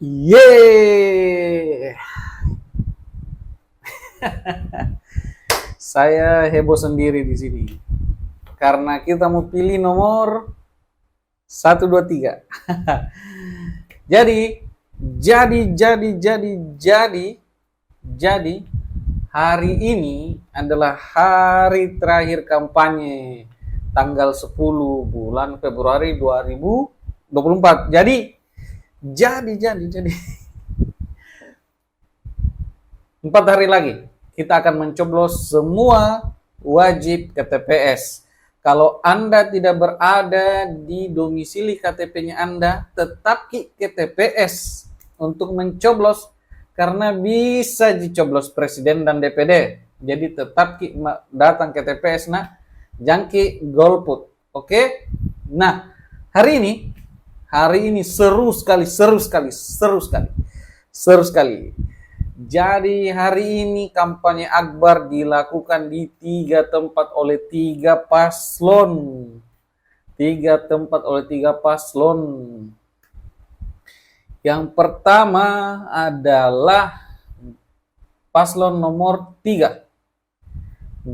Yeay! Saya heboh sendiri di sini karena kita mau pilih nomor 1, 2, 3. Jadi, jadi hari ini adalah hari terakhir kampanye tanggal 10 bulan Februari 2024. Jadi 4 hari lagi kita akan mencoblos semua wajib ke TPS. Kalau Anda tidak berada di domisili KTP-nya Anda, tetap ke TPS untuk mencoblos karena bisa dicoblos presiden dan DPD. Jadi tetap datang ke TPS jangan golput. Oke? Nah, hari ini seru sekali. Jadi hari ini kampanye akbar dilakukan di 3 tempat oleh 3 paslon. 3 tempat oleh 3 paslon. Yang pertama adalah paslon nomor 3.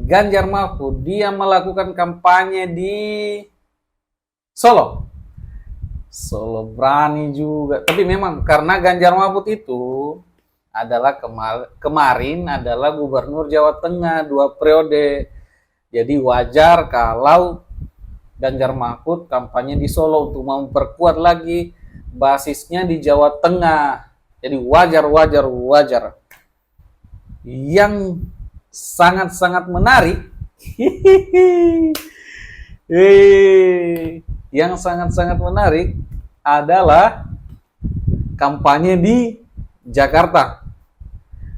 Ganjar Mahfud. Dia melakukan kampanye di Solo. Solo berani juga. Tapi memang karena Ganjar Mahfud itu adalah kemarin adalah gubernur Jawa Tengah 2 periode. Jadi wajar kalau Ganjar Mahfud kampanye di Solo untuk memperkuat lagi basisnya di Jawa Tengah. Jadi wajar. Yang sangat-sangat menarik yang sangat-sangat menarik adalah kampanye di Jakarta.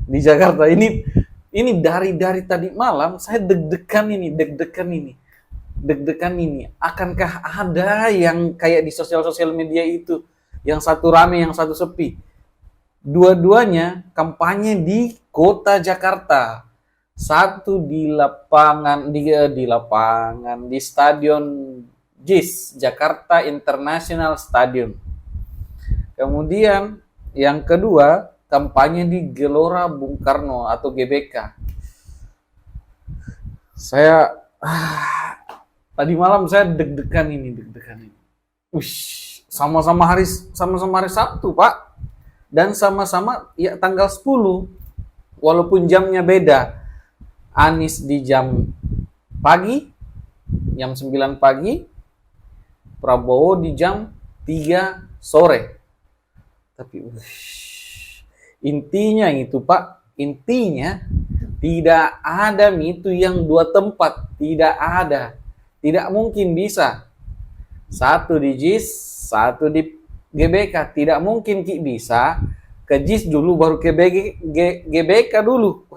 Di Jakarta ini dari tadi malam saya deg-degan ini. Akankah ada yang kayak di sosial media itu, yang satu rame, yang satu sepi? Dua-duanya kampanye di kota Jakarta. Satu di lapangan di Stadion JIS, Jakarta International Stadium. Kemudian yang kedua kampanye di Gelora Bung Karno atau GBK. Tadi malam saya deg-degan ini. Sama-sama hari Sabtu, Pak. Dan sama-sama ya tanggal 10. Walaupun jamnya beda. Anies di jam pagi, jam 9 pagi. Prabowo di jam 3 sore. Tapi intinya itu, Pak, tidak ada itu yang 2 tempat, tidak ada. Tidak mungkin bisa. Satu di JIS, satu di GBK. Tidak mungkin bisa ke JIS dulu baru ke GBK dulu.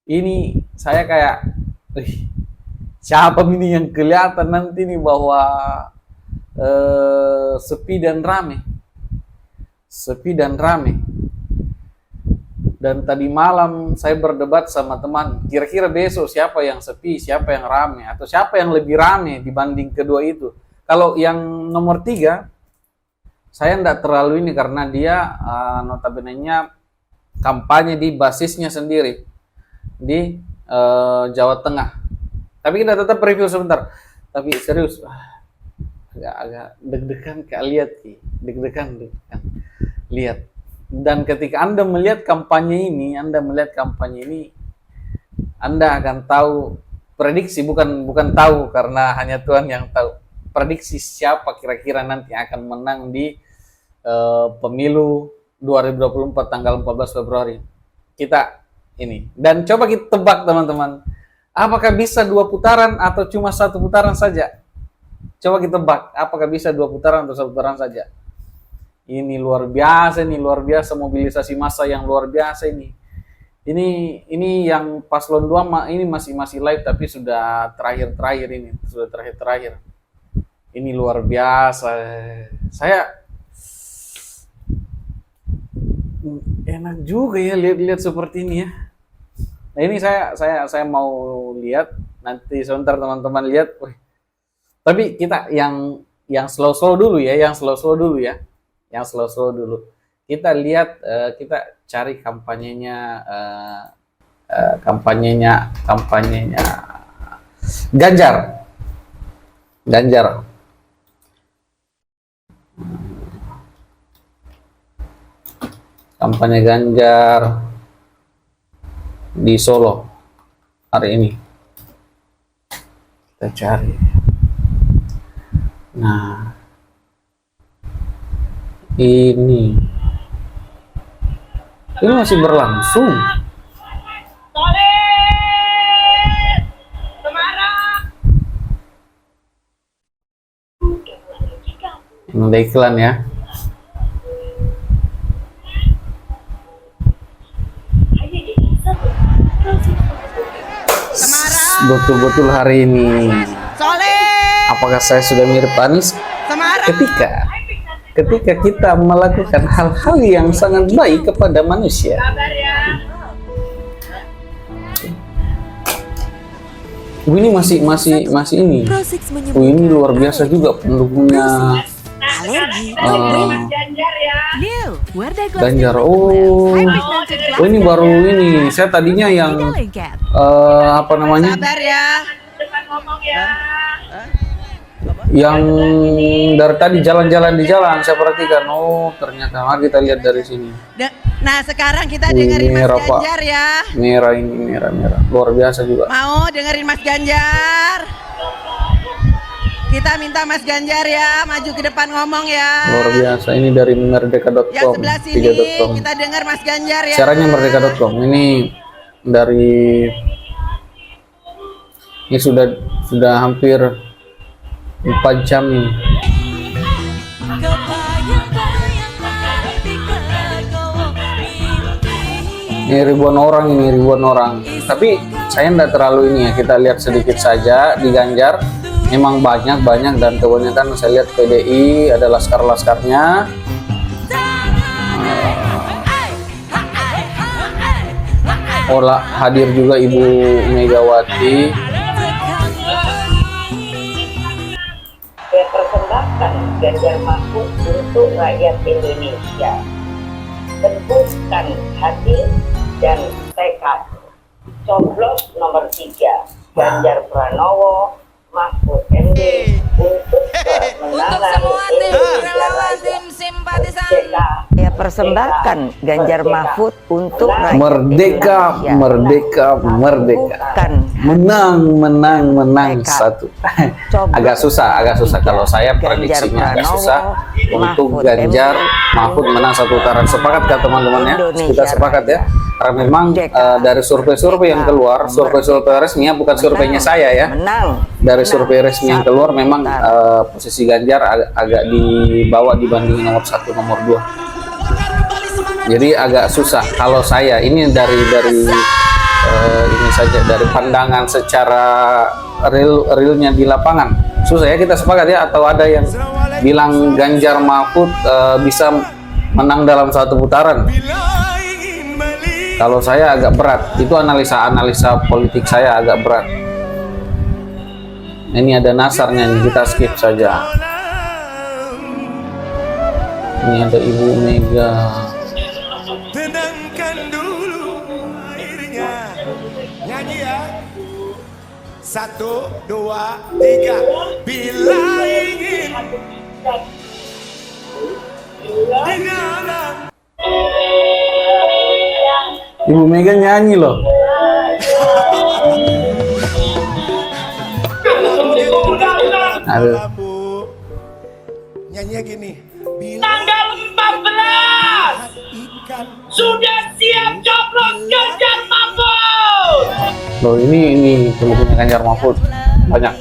Ini saya kayak siapa ini yang kelihatan nanti nih bahwa sepi dan rame. Dan tadi malam saya berdebat sama teman, kira-kira besok siapa yang sepi, siapa yang rame, atau siapa yang lebih rame dibanding kedua itu. Kalau yang nomor 3 saya enggak terlalu ini karena dia notabene-nya kampanye di basisnya sendiri di Jawa Tengah. Tapi kita tetap review sebentar. Tapi serius, agak deg-degan lihat. Dan ketika Anda melihat kampanye ini, Anda akan tahu prediksi, bukan tahu karena hanya Tuhan yang tahu. Prediksi siapa kira-kira nanti akan menang di pemilu 2024 tanggal 14 Februari. Kita ini. Dan coba kita tebak, teman-teman. Apakah bisa 2 putaran atau cuma 1 putaran saja? Coba kita tebak, apakah bisa 2 putaran atau 1 putaran saja? Ini luar biasa mobilisasi massa yang luar biasa ini. Ini yang paslon 2 ini masih live tapi sudah terakhir ini, sudah terakhir. Ini luar biasa. Saya enak juga ya lihat seperti ini ya. Nah, ini saya mau lihat nanti sebentar teman-teman lihat. Tapi kita yang slow dulu ya, yang slow-slow dulu. Kita lihat, kita cari kampanyenya Ganjar. Kampanye Ganjar di Solo hari ini. Kita cari. Nah, ini masih berlangsung. Ini ada iklan ya. Betul-betul hari ini. Apakah saya sudah mirip Anies? Ketika kita melakukan hal-hal yang sangat baik kepada manusia. Ini masih ini. Ini luar biasa juga pendukungnya. Ganjar. Ini baru ini. Saya tadinya yang apa namanya? Yang dari tadi jalan-jalan di jalan saya perhatikan. Oh, ternyata kita lihat dari sini. Nah, sekarang kita dengerin Mas Ganjar ya. Merah. Luar biasa juga. Mau dengerin Mas Ganjar? Kita minta Mas Ganjar ya, maju ke depan ngomong ya. Luar biasa. Ini dari merdeka.com. Yang sebelah sini kita dengar Mas Ganjar ya. Caranya merdeka.com. Ini dari ini sudah hampir 4 jam ini. Ini ribuan orang. Tapi saya tidak terlalu ini ya, kita lihat sedikit saja di Ganjar. Memang banyak dan kebanyakan saya lihat PDI ada laskar-laskarnya. Hadir juga Ibu Megawati. Persembahkan Ganjar Mahfud untuk rakyat Indonesia. Teguhkan hati dan tekad. Coblos nomor 3 Ganjar Pranowo Mahfud MD untuk semua tim simpatisan. Ya, persembahkan Ganjar Mahfud untuk rakyat Merdeka. Menang satu. Agak susah kalau saya prediksinya agak susah untuk Ganjar Mahfud menang satu putaran. Sepakat kan teman-teman ya? Kita sepakat ya. Karena memang dari survei-survei yang keluar, survei resminya bukan surveinya saya ya. Dari survei resmi yang keluar memang posisi Ganjar agak dibawa dibanding nomor 1, nomor 2. Jadi agak susah kalau saya ini dari ini saja dari pandangan secara realnya di lapangan. Susah ya, kita sepakat ya, atau ada yang bilang Ganjar Mahfud bisa menang dalam satu putaran. Kalau saya agak berat, itu analisa politik saya agak berat. Ini ada nasarnya nih, kita skip saja. Ini ada Ibu Mega. Tenangkan dulu airnya. Nyanyi ya. 1, 2, 3. Bila ingin dengan Ibu Mega nyanyi loh. Aduh. Nyanyinya gini. Tanggal 14 sudah siap coblos Ganjar Mahfud. Loh, ini pendukungnya Ganjar Mahfud banyak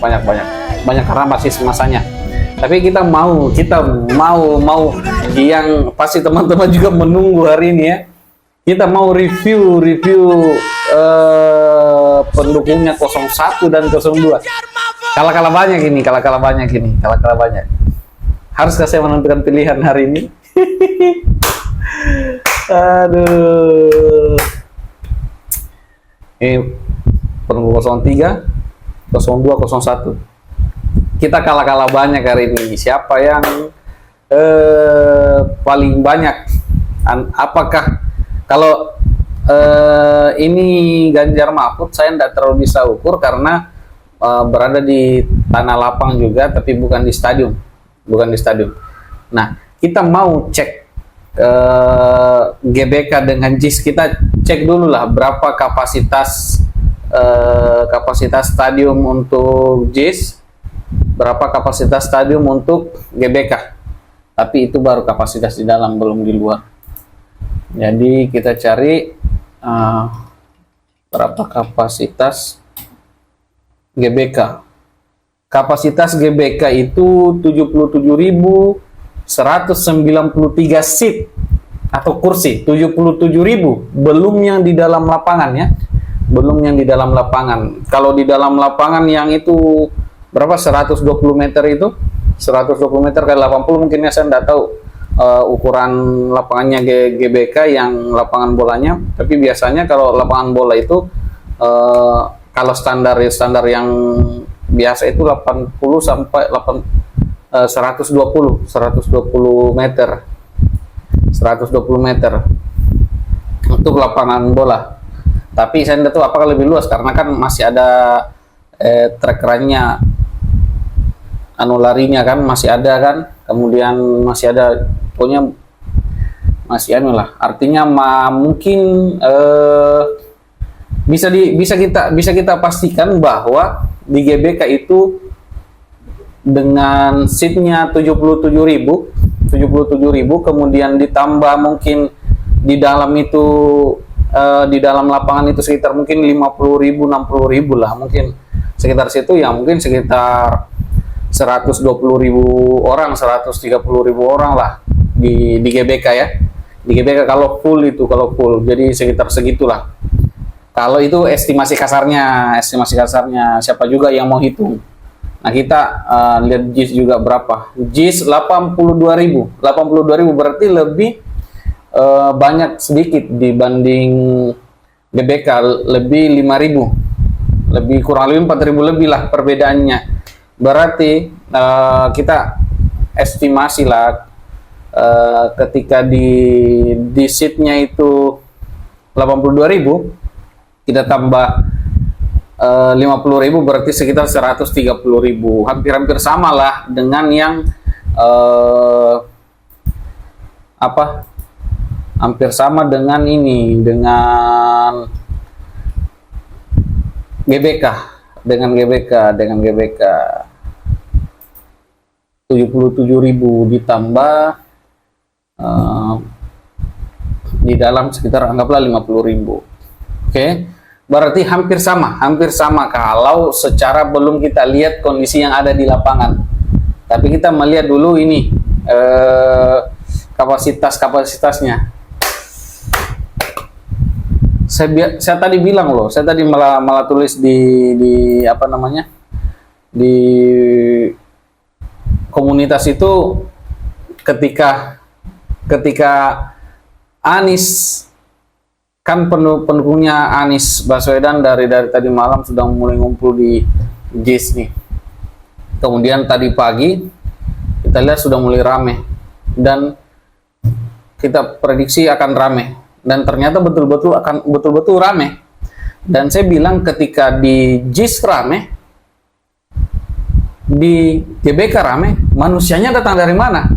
karena basis masanya. Tapi kita mau yang pasti teman-teman juga menunggu hari ini ya. Kita mau review pendukungnya 01 dan 02. Kalah banyak. Haruskah saya menentukan pilihan hari ini? Aduh. Ini pendukung 03, 02, 01. Kita kalah banyak hari ini. Siapa yang paling banyak. Apakah kalau ini Ganjar Mahfud, saya tidak terlalu bisa ukur karena berada di tanah lapang juga, tapi bukan di stadion, Nah, kita mau cek GBK dengan JIS, kita cek dulu lah berapa kapasitas stadium untuk JIS, berapa kapasitas stadium untuk GBK. Tapi itu baru kapasitas di dalam, belum di luar. Jadi kita cari berapa kapasitas GBK. Kapasitas GBK itu 77.193 seat atau kursi, 77.000, belum yang di dalam lapangan ya. Belum yang di dalam lapangan. Kalau di dalam lapangan yang itu berapa? 120 meter itu? 120 meter kali 80 mungkin ya, saya tidak tahu ukuran lapangannya GBK yang lapangan bolanya. Tapi biasanya kalau lapangan bola itu kalau standar yang biasa itu 80 sampai 120 meter. 120 meter untuk lapangan bola. Tapi saya tidak tahu apakah lebih luas karena kan masih ada track run-nya, larinya kan masih ada kan, kemudian masih ada, pokoknya masih lah. Artinya mungkin bisa kita pastikan bahwa di GBK itu dengan seatnya 77.000, kemudian ditambah mungkin di dalam itu di dalam lapangan itu sekitar mungkin 50.000, 60.000 lah, mungkin sekitar situ ya, mungkin sekitar 120.000 orang, 130.000 orang lah di GBK ya. Di GBK kalau full, jadi sekitar segitulah. Kalau itu estimasi kasarnya siapa juga yang mau hitung. Nah, kita lihat JIS juga berapa. JIS 82.000 berarti lebih banyak sedikit dibanding GBK, lebih 5.000, kurang lebih 4.000 lebih lah perbedaannya. Berarti kita estimasi lah ketika di seatnya itu 82.000, kita tambah 50.000 berarti sekitar 130.000, hampir sama lah dengan yang hampir sama dengan ini, dengan GBK 77.000 ditambah di dalam sekitar anggaplah 50.000. Oke. Berarti hampir sama kalau secara belum kita lihat kondisi yang ada di lapangan. Tapi kita melihat dulu ini kapasitasnya. Saya tadi bilang loh, saya tadi malah tulis di apa namanya, di komunitas itu, ketika Anies, kan pendukungnya Anies Baswedan dari tadi malam sudah mulai ngumpul di JIS nih. Kemudian tadi pagi kita lihat sudah mulai rame dan kita prediksi akan rame, dan ternyata betul-betul rame. Dan saya bilang ketika di JIS rame, di GBK rame, manusianya datang dari mana?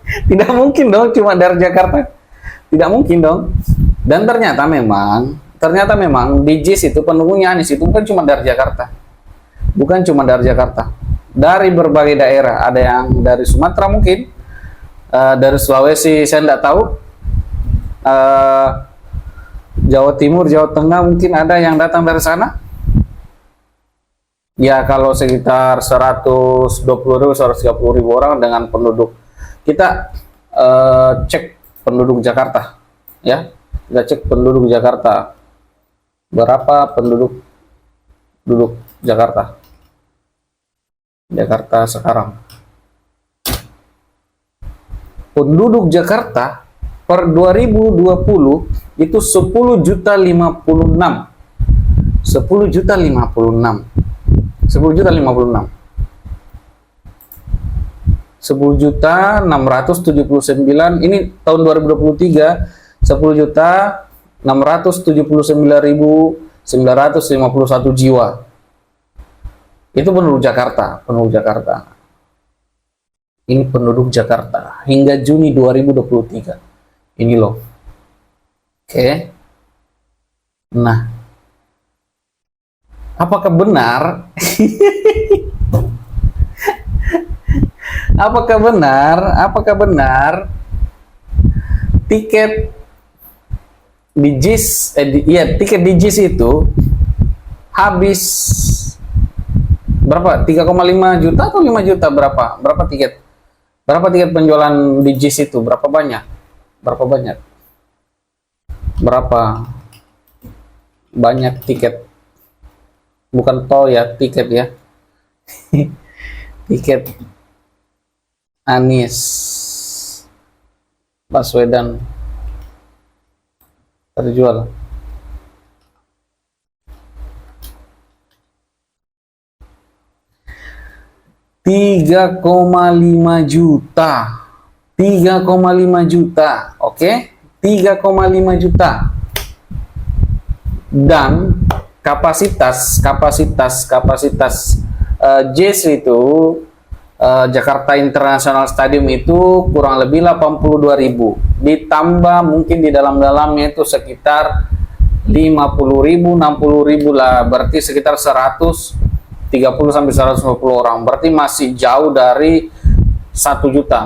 Tidak mungkin dong cuma dari Jakarta. Tidak mungkin dong. Dan ternyata memang di JIS itu pendukungnya Anies itu bukan cuma dari Jakarta. Dari berbagai daerah. Ada yang dari Sumatera mungkin, dari Sulawesi saya tidak tahu, Jawa Timur, Jawa Tengah mungkin ada yang datang dari sana. Ya kalau sekitar 120.000, 130.000 orang dengan penduduk. Kita cek penduduk Jakarta, ya. Kita cek penduduk Jakarta. Berapa penduduk Jakarta? Jakarta sekarang. Penduduk Jakarta per 2020 itu 10.056. 10.056. 10.679, ini tahun 2023, 10.679.951 jiwa. Itu penduduk Jakarta, Ini penduduk Jakarta hingga Juni 2023. Ini loh. Oke. Nah, apakah benar? Apakah benar tiket di JIS, tiket di JIS itu habis berapa? 3,5 juta atau 5 juta, berapa tiket? Berapa tiket penjualan di JIS itu? Berapa banyak? Berapa banyak tiket? Bukan tol ya, tiket ya. Tiket Anies Baswedan terjual. $3,5 juta. 3,5 juta. Oke? 3,5 juta. Dan kapasitas JIS itu, Jakarta International Stadium itu kurang lebih 82.000. Ditambah mungkin di dalamnya itu sekitar 50.000, 60.000 lah. Berarti sekitar 130 sampai 150 orang. Berarti masih jauh dari 1 juta,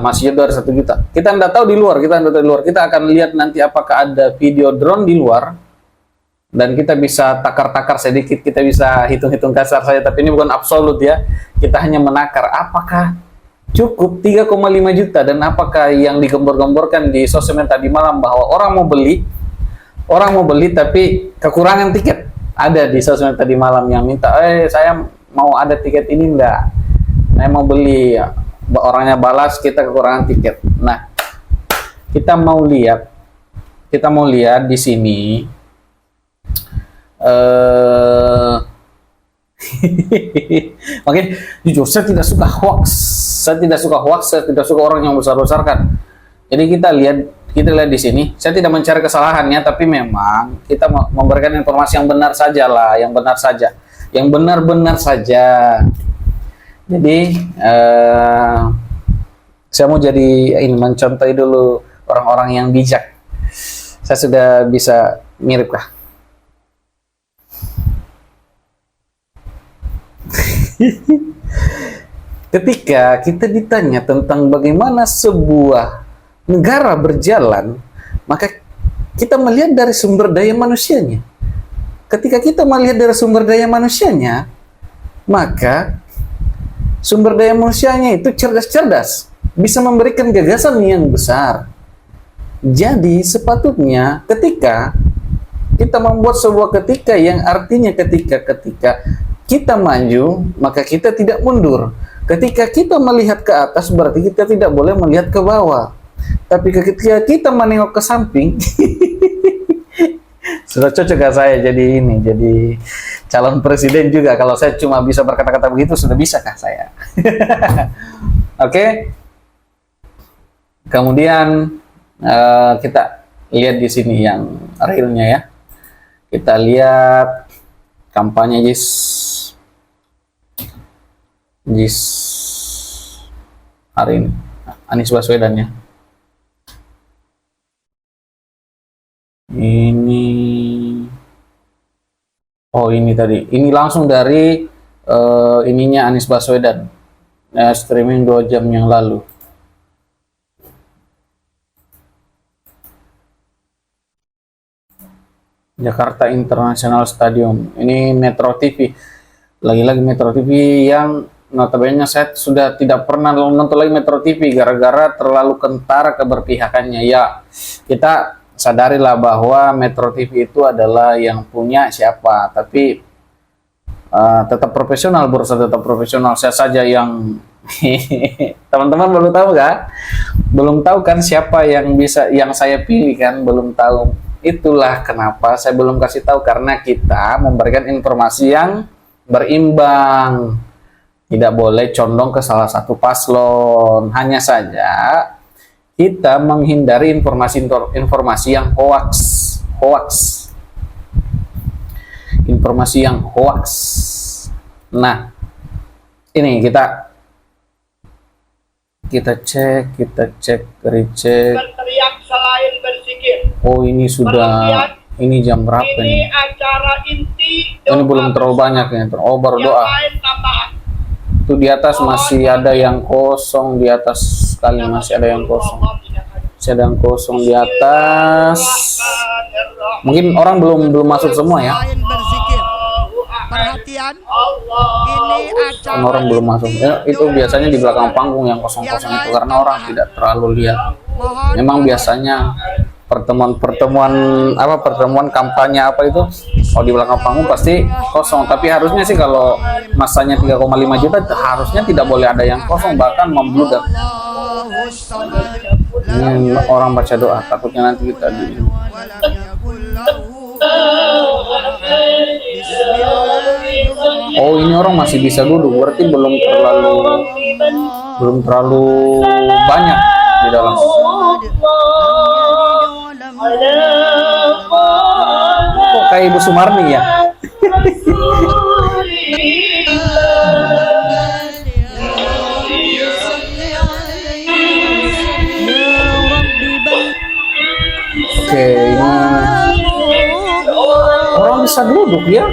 Kita tidak tahu di luar, kita akan lihat nanti apakah ada video drone di luar, dan kita bisa takar-takar sedikit, kita bisa hitung-hitung kasar saja, tapi ini bukan absolut ya, kita hanya menakar apakah cukup 3,5 juta, dan apakah yang digembor-gemborkan di sosmed tadi malam bahwa orang mau beli tapi kekurangan tiket. Ada di sosmed tadi malam yang minta, saya mau ada tiket ini enggak, saya mau beli. Orangnya balas, kita kekurangan tiket. Nah, kita mau lihat di sini. Oke, jujur saya tidak suka hoax, saya tidak suka orang yang besar-besarkan. Jadi kita lihat di sini. Saya tidak mencari kesalahannya, tapi memang kita memberikan informasi yang benar saja lah, yang benar-benar saja. Jadi saya mau jadi ini, mencontohi dulu orang-orang yang bijak. Saya sudah bisa mirip kah? Ketika kita ditanya tentang bagaimana sebuah negara berjalan, maka kita melihat dari sumber daya manusianya. Ketika kita melihat dari sumber daya manusianya, maka sumber daya manusianya itu cerdas-cerdas, bisa memberikan gagasan yang besar. Jadi sepatutnya ketika kita membuat sebuah ketika yang artinya ketika kita maju, maka kita tidak mundur. Ketika kita melihat ke atas, berarti kita tidak boleh melihat ke bawah. Tapi ketika kita menengok ke samping, sudah cocok gak saya jadi calon presiden juga? Kalau saya cuma bisa berkata-kata begitu, sudah bisa kah saya? Oke. Kemudian kita lihat di sini yang realnya ya. Kita lihat kampanye JIS hari ini, Anies Baswedan ya. Ini tadi, ini langsung dari ininya Anies Baswedan, streaming 2 jam yang lalu. Jakarta International Stadium, ini Metro TV, lagi-lagi Metro TV yang notabene saya sudah tidak pernah nonton lagi Metro TV gara-gara terlalu kentara keberpihakannya. Ya, kita sadarilah bahwa Metro TV itu adalah yang punya siapa, tapi tetap profesional, berusaha tetap profesional. Saya saja yang teman-teman belum tahu kan siapa yang saya pilih kan, belum tahu. Itulah kenapa saya belum kasih tahu, karena kita memberikan informasi yang berimbang, tidak boleh condong ke salah satu paslon. Hanya saja kita menghindari informasi yang hoax. Informasi yang hoax. Nah, ini kita cek, recheck. Berteriak selain berzikir. Oh, ini sudah, ini jam berapa Ini nih? acara inti. Ini belum terlalu banyak ya. Oh, baru Yang doa. lain tambahan. Itu di atas masih ada yang kosong, di atas sekali masih ada yang kosong. Masih ada yang kosong di atas. Mungkin orang belum masuk semua ya. Selain berzikir. Perhatian. Ini acara Kan orang belum masuk. Ya, itu biasanya di belakang panggung yang kosong-kosong itu karena orang tidak terlalu lihat. Mohon Memang biasanya pertemuan kampanye apa itu, di belakang panggung pasti kosong. Tapi harusnya sih kalau masanya 3,5 juta harusnya tidak boleh ada yang kosong, bahkan membludak. Allahus samad. Ini orang baca doa, takutnya nanti kita di Walam yakul lahu Bismillahirrahmanirrahim. Oh, ini orang masih bisa duduk, berarti belum terlalu banyak di dalam. Kok kayak Ibu Sumarni ya? Oke, ini orang bisa duduk ya?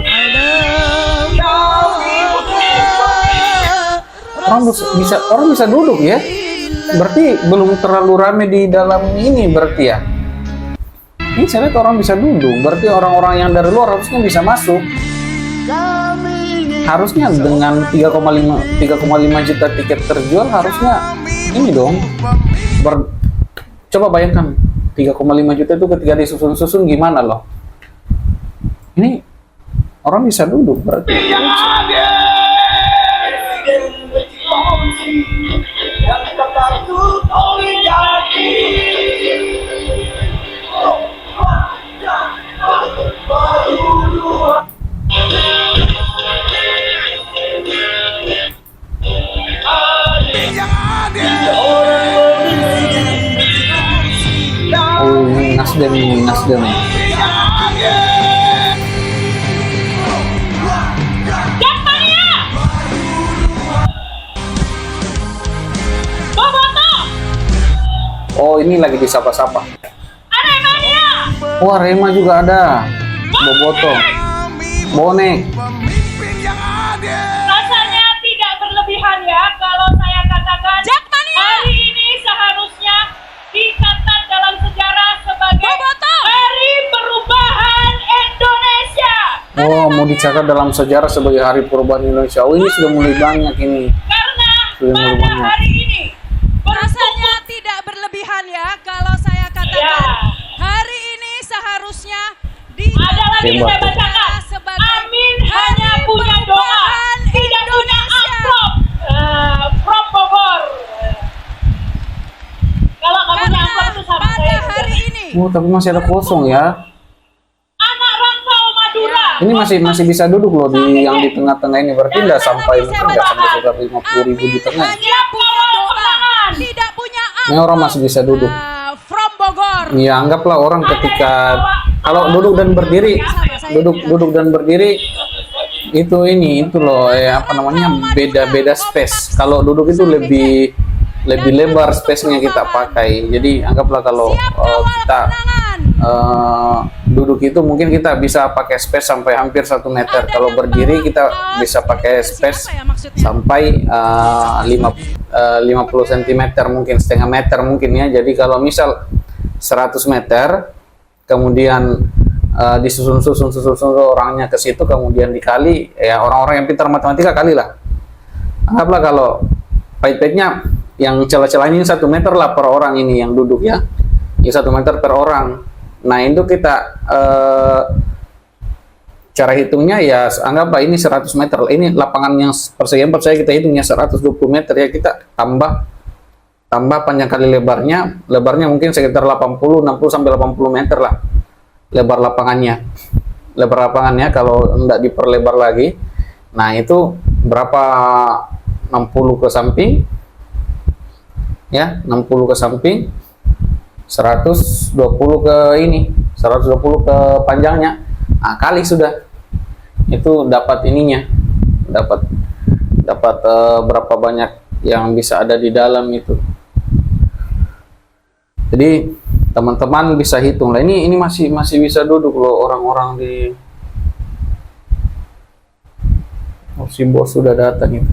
Orang bisa duduk ya? Berarti belum terlalu rame di dalam ini berarti ya? Ini saya lihat orang bisa duduk, berarti orang-orang yang dari luar harusnya bisa masuk. Harusnya dengan 3,5 juta tiket terjual harusnya ini dong. Coba bayangkan 3,5 juta itu ketika disusun-susun gimana loh. Ini orang bisa duduk berarti. Oh, ini Nasdem. Oh, ini lagi disapa-sapa. Wah, Rema juga ada. Boboto. Bonek. Rasanya tidak berlebihan ya kalau saya katakan hari ini seharusnya dicatat dalam sejarah sebagai Hari Perubahan Indonesia. Oh, mau dicatat dalam sejarah sebagai Hari Perubahan Indonesia. Oh, ini sudah mulai banyak ini. Karena Sudah mulai pada banyak. hari ini Rasanya tidak berlebihan ya kalau saya katakan Ya. hari ini seharusnya ada lagi Tembak. saya bacakan. Amin hanya punya doa, tidak punya amplop. From Bogor. Kalau kamu punya amplop itu sama pada saya. hari ini Oh, tapi masih ada kosong ya. Anak rantau Madura. Ini masih bisa duduk loh yang di tengah-tengah ini. Berarti nggak sampai sekitar 50.000 di tengah. hanya punya doa, tidak punya Ini orang masih bisa duduk. from Bogor. Ya, anggaplah orang ketika kalau duduk dan berdiri itu loh apa namanya beda space. Kalau duduk itu lebih lebar space-nya kita pakai. Jadi anggaplah kalau kita duduk itu mungkin kita bisa pakai space sampai hampir 1 meter. Kalau berdiri kita bisa pakai space sampai 50 cm mungkin, setengah meter mungkin ya. Jadi kalau misal 100 meter kemudian disusun orangnya ke situ, kemudian dikali ya, orang-orang yang pintar matematika kali lah. Anggaplah kalau pahit-pahitnya yang celah-celahnya 1 meter lah per orang ini yang duduk ya. Ya 1 meter per orang. Nah, itu kita cara hitungnya ya anggaplah ini 100 meter. Ini lapangan yang persegi 4 saya kita hitungnya 120 meter ya, kita tambah panjang kali lebarnya mungkin sekitar 60 sampai 80 meter lah lebar lapangannya kalau enggak diperlebar lagi. Nah, itu berapa 60 ke samping, ya 60 ke samping, 120 ke ini, 120 ke panjangnya. Nah, kali sudah itu dapat ininya, dapat berapa banyak yang bisa ada di dalam itu. Jadi teman-teman bisa hitung lah. Ini masih bisa duduk loh orang-orang di. Oh, si bos sudah datang itu.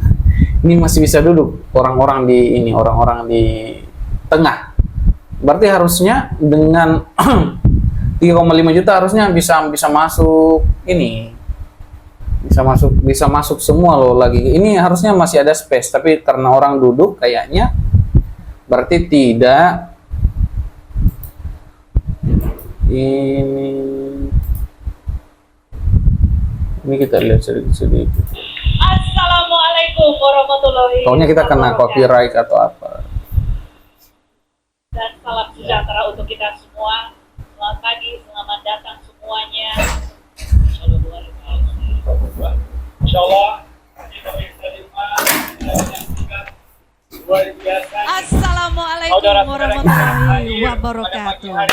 Ini masih bisa duduk orang-orang di ini, orang-orang di tengah. Berarti harusnya dengan 3,5 juta harusnya bisa masuk ini. Bisa masuk semua loh lagi. Ini harusnya masih ada space, tapi karena orang duduk kayaknya berarti tidak. Ini kita lihat sedikit. Assalamualaikum warahmatullahi wabarakatuh. Pokoknya kita kena copyright atau apa. Dan salam sejahtera untuk kita semua. Selamat pagi, selamat datang semuanya. Insyaallah kita bisa luar biasa. Assalamualaikum warahmatullahi wabarakatuh.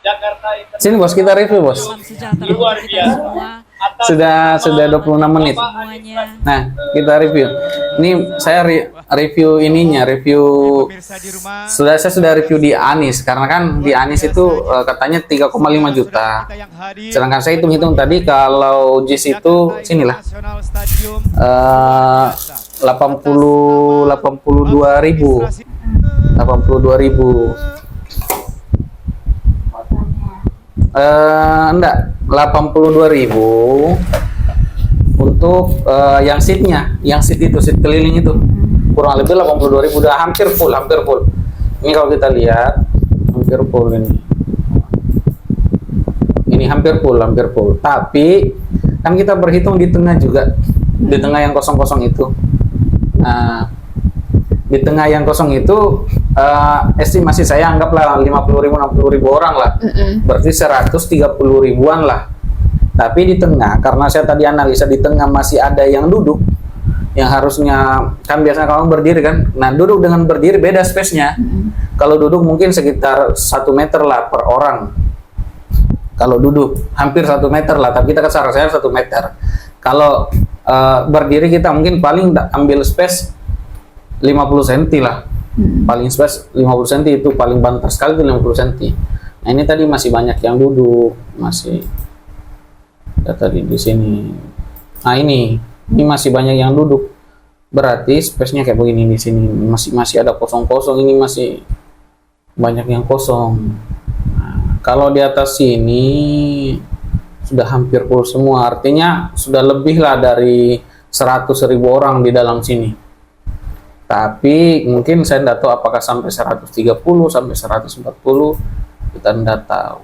Jakarta Sini bos, kita review bos. Salam sejahtera untuk kita semua. Sudah 26 menit. Semuanya. Nah, kita review. Ini saya review ininya, saya sudah review di Anis karena kan di Anis itu katanya 3,5 juta. Sedangkan saya hitung-hitung tadi kalau JIS itu sinilah 82.000. Enggak, 82.000 untuk yang seatnya, seat keliling itu kurang lebih 82.000, udah hampir full. Ini kalau kita lihat hampir full ini hampir full. Tapi kan kita berhitung di tengah juga, di tengah yang kosong itu. Nah, di tengah yang kosong itu estimasi saya anggaplah 50.000 60.000 orang lah. Berarti 130.000-an lah. Tapi di tengah, karena saya tadi analisa di tengah masih ada yang duduk, yang harusnya kan biasanya kalau berdiri kan. Nah, duduk dengan berdiri beda space-nya. Kalau duduk mungkin sekitar 1 meter lah per orang. Kalau duduk hampir 1 meter lah, tapi kita kesana saya 1 meter. Kalau berdiri kita mungkin paling ambil space 50 cm lah. Paling space 50 cm itu paling banter sekali itu 50 cm. Nah, ini tadi masih banyak yang duduk, masih ya tadi di sini. Nah, ini masih banyak yang duduk. Berarti space-nya kayak begini di sini masih ada kosong-kosong, ini masih banyak yang kosong. Nah, kalau di atas sini sudah hampir full semua, artinya sudah lebih lah dari 100.000 orang di dalam sini. Tapi mungkin saya tidak tahu apakah sampai 130 sampai 140, kita tidak tahu.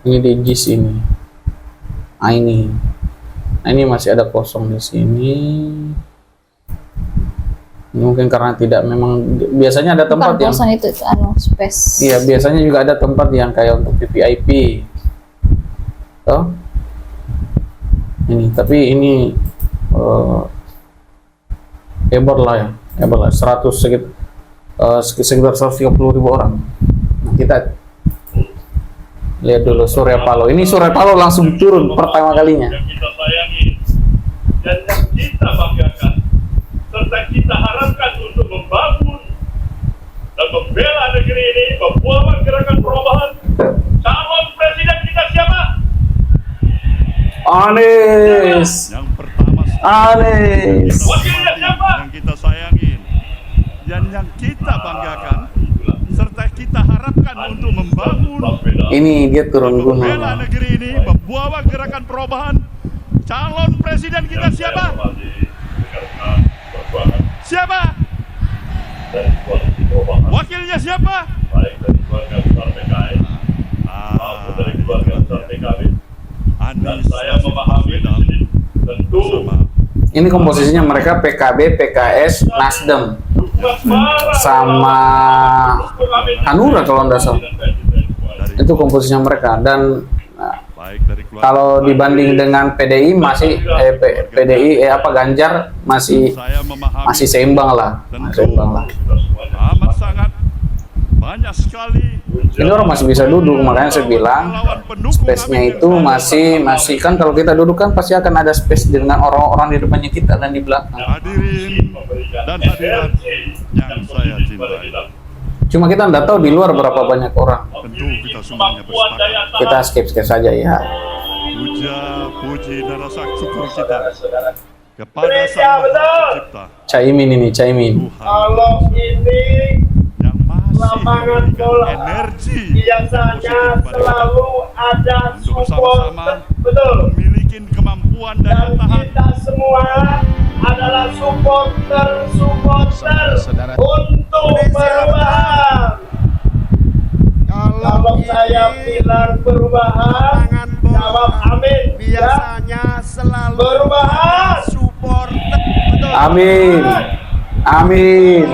Ini di JIS ini. Nah, ini masih ada kosong di sini. Ini mungkin karena tidak, memang biasanya ada tempat yang itu space. Iya, biasanya juga ada tempat yang kayak untuk VIP. Oh, ini tapi ini hebat lah ya. 100 sekitar 130.000 orang. Nah, kita lihat dulu Surya Paloh. Ini Surya Paloh langsung turun pertama kalinya. Yang kita sayangi dan yang kita banggakan, serta kita harapkan untuk membangun dan membela negeri ini, membuat gerakan perubahan. Calon presiden kita siapa? Anies. Yang pertama, Anies. Wakilnya siapa? yang kita sayangin dan yang kita banggakan serta kita harapkan untuk membangun Ini dia turun membela gunung. negeri ini, membawa gerakan perubahan. Calon presiden kita siapa? Siapa? Wakilnya siapa? Baik dari keluarga besar PKS maupun dari keluarga besar PKB. Dan saya memahami di sini tentu Ini komposisinya mereka PKB, PKS, Nasdem, sama Hanura kalau nggak salah. Itu komposisinya mereka. Dan baik dari keluarga. Kalau dibanding dengan PDI masih Ganjar masih Saya memahami seimbang lah, amat sangat banyak sekali. Ini orang masih bisa duduk, makanya saya bilang space-nya itu masih kan kalau kita duduk kan pasti akan ada space dengan orang-orang di depannya kita dan di belakang. Hadirin dan hadirat yang saya cintai. Cuma kita nggak tahu di luar berapa banyak orang. Tentu kita semuanya bersepakat. Kita skip saja ya. Puja, puji dan rasa syukur kita kepada Sang Maha Pencipta Caimin ini, Caimin. Tuhan Kalau ini yang masih lapangan memberikan bola energi biasanya positif kepada selalu ada untuk support, bersama-sama betul. memiliki kemampuan daya Dan tahan kita semua adalah supporter untuk perubahan. Kalau saya bilang perubahan, jawab amin. Biasanya selalu perubahan. Supporter, betul. Amin. Amin.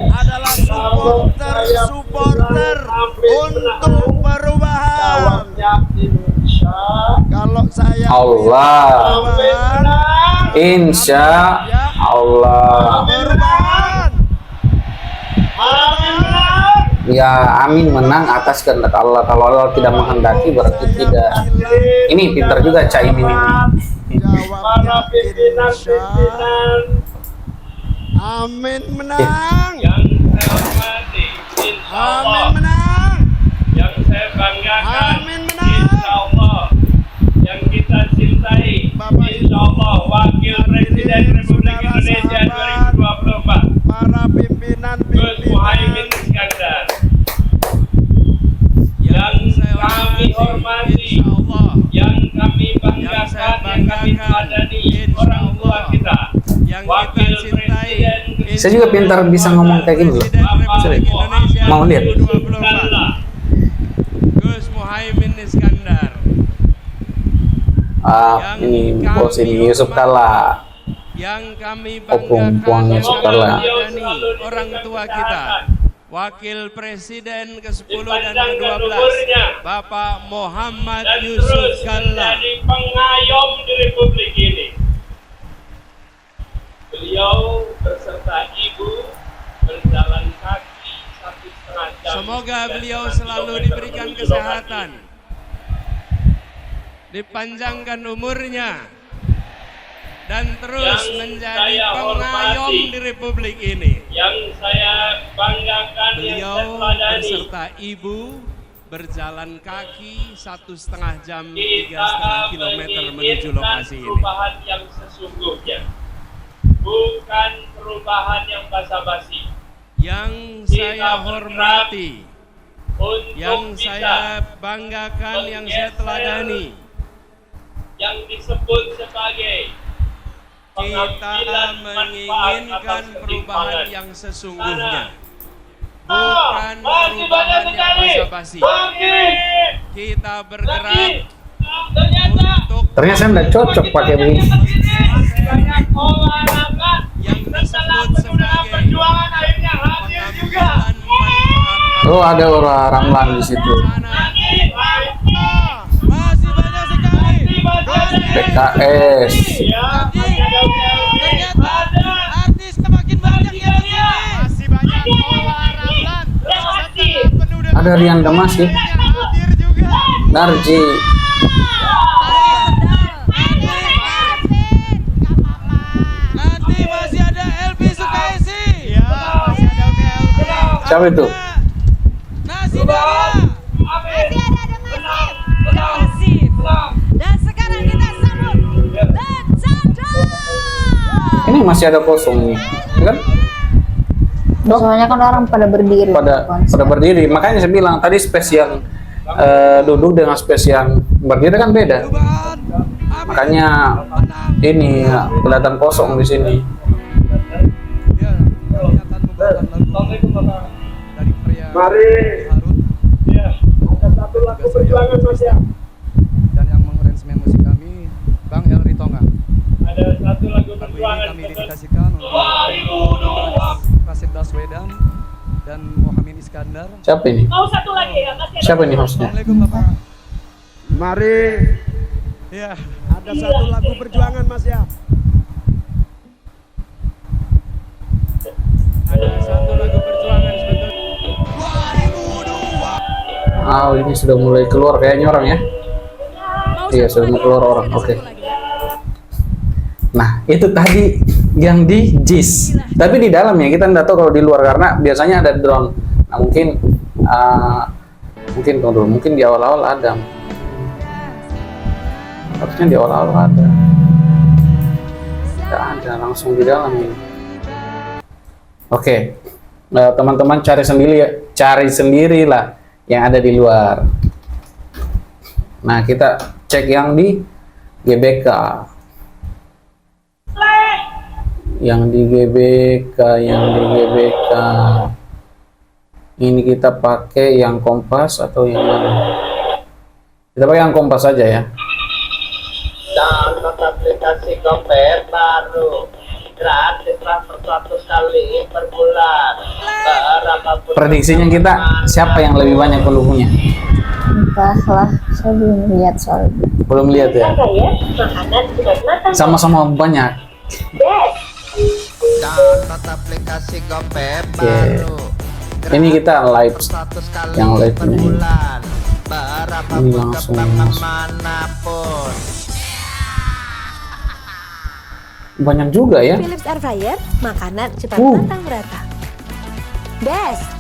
Adalah supporter untuk perubahan. Jawabnya Indonesia. Kalau saya Allah. perubahan, Insya Allah. perubahan. Amin. Ya, amin menang atas kehendak Allah. Kalau Allah tidak menghendaki berarti tidak. Ini pintar juga Caimin ini. Para pimpinan. Amin menang. Yang saya hormati, insya Amin Allah. menang. Yang saya banggakan, Amin menang. insya Allah. Yang kita cintai, Bapak insya Allah. Wakil Presiden Republik Indonesia 2024, Para Gus pimpinan Muhaimin Iskandar. Yang kami hormati, yang kami banggakan, yang kami teladani, orang tua kita, Wakil Presiden Saya juga pintar bisa ngomong kayak gini loh. Bapak Muhammad Mau lihat? Iskandar. Gus Muhaimin Iskandar. Ini bos ini Yusuf Kalla. Yang kami Opung banggakan Puang yang Yusuf kami Kalla. teladani, orang tua kita, Wakil Presiden ke-10 dan Dipanjangkan ke-12, umurnya Bapak Muhammad dan Yusuf terus Kalla. menjadi pengayom di Republik ini. Beliau beserta ibu berjalan kaki 1,5 jam. Semoga beliau 9 selalu kilometer diberikan menuju kesehatan, lokasi. dipanjangkan umurnya, dan terus Yang menjadi saya pengayom hormati, di Republik ini. Yang saya banggakan, yang Beliau saya teladani, beserta ibu berjalan kaki 1,5 jam, kita 3,5 kilometer menuju menginginkan lokasi ini. perubahan yang sesungguhnya, bukan perubahan yang basa-basi. Yang saya hormati, Untuk yang bisa saya banggakan, yang saya teladani, yang disebut sebagai kita pengambilan manfaat menginginkan atas perubahan ketimpangan. yang sesungguhnya, Karena bukan masih banyak perubahan yang sekali. basa-basi. Kita bergerak Ternyata untuk Ternyata saya nggak cocok pakai begini. banyak olahraga yang setelah disebut pemuda sebagai perjuangan akhirnya hadir juga. pengambilan manfaat. Oh, ada orang Ramlan di situ. Masih banyak sekali. PKS. Ternyata Artis semakin banyak yang begini. masih banyak olahraga Ada Rian Damasi, hadir juga. Narji. Nanti masih ada Elvi Sukaisi. Ya, masih ada UKLB. Siapa itu? Nasi Daria. Masih ada masif. Dan sekarang kita sambut The Chandra. Ini masih ada kosong nih, kan? Soalnya kan orang pada berdiri. Pada berdiri. Makanya saya bilang tadi space yang duduk dengan space yang berdiri kan beda. Makanya ini kelihatan kosong di sini. Mari. Ada satu lagu perjuangan Mas ya. Dan yang mengaransemen musik kami Bang Elri Tonga. ada satu lagu Lagu ini perjuangan kami dedikasikan untuk 2002. Prasid Baswedan dan Muhammad Iskandar. Siapa ini? Mau satu lagi ya, masih ada. Siapa ini hostnya? Assalamualaikum Bapak. Mari. Ya, Ada satu lagu perjuangan Mas ya. Ada satu lagu perjuangan sebetulnya. Ini sudah mulai keluar kayaknya orang ya. Iya, sudah mulai keluar orang. Oke. Nah, itu tadi yang di JIS. Tapi di dalam ya, kita nggak tahu kalau di luar karena biasanya ada drone. Nah, mungkin tunggu dulu, mungkin di awal-awal ada. Harusnya di awal-awal ada. Nggak ada, langsung di dalam ini. Oke. Teman-teman cari sendirilah yang ada di luar. Nah, kita cek yang di GBK. Yang di GBK. Ini kita pakai yang Kompas atau yang mana? Kita pakai yang Kompas saja ya. Download aplikasi GoPay baru, gratis transfer 100 kali per bulan. Prediksinya kita siapa yang lebih banyak pendukungnya? Entahlah, saya belum lihat soalnya. Belum lihat ya? Sama-sama banyak. Download aplikasi GoPay baru. Ini kita live, yang live ini. Ini langsung manapun. Banyak juga ya. Philips Air Fryer, makanan cepat matang merata. Best.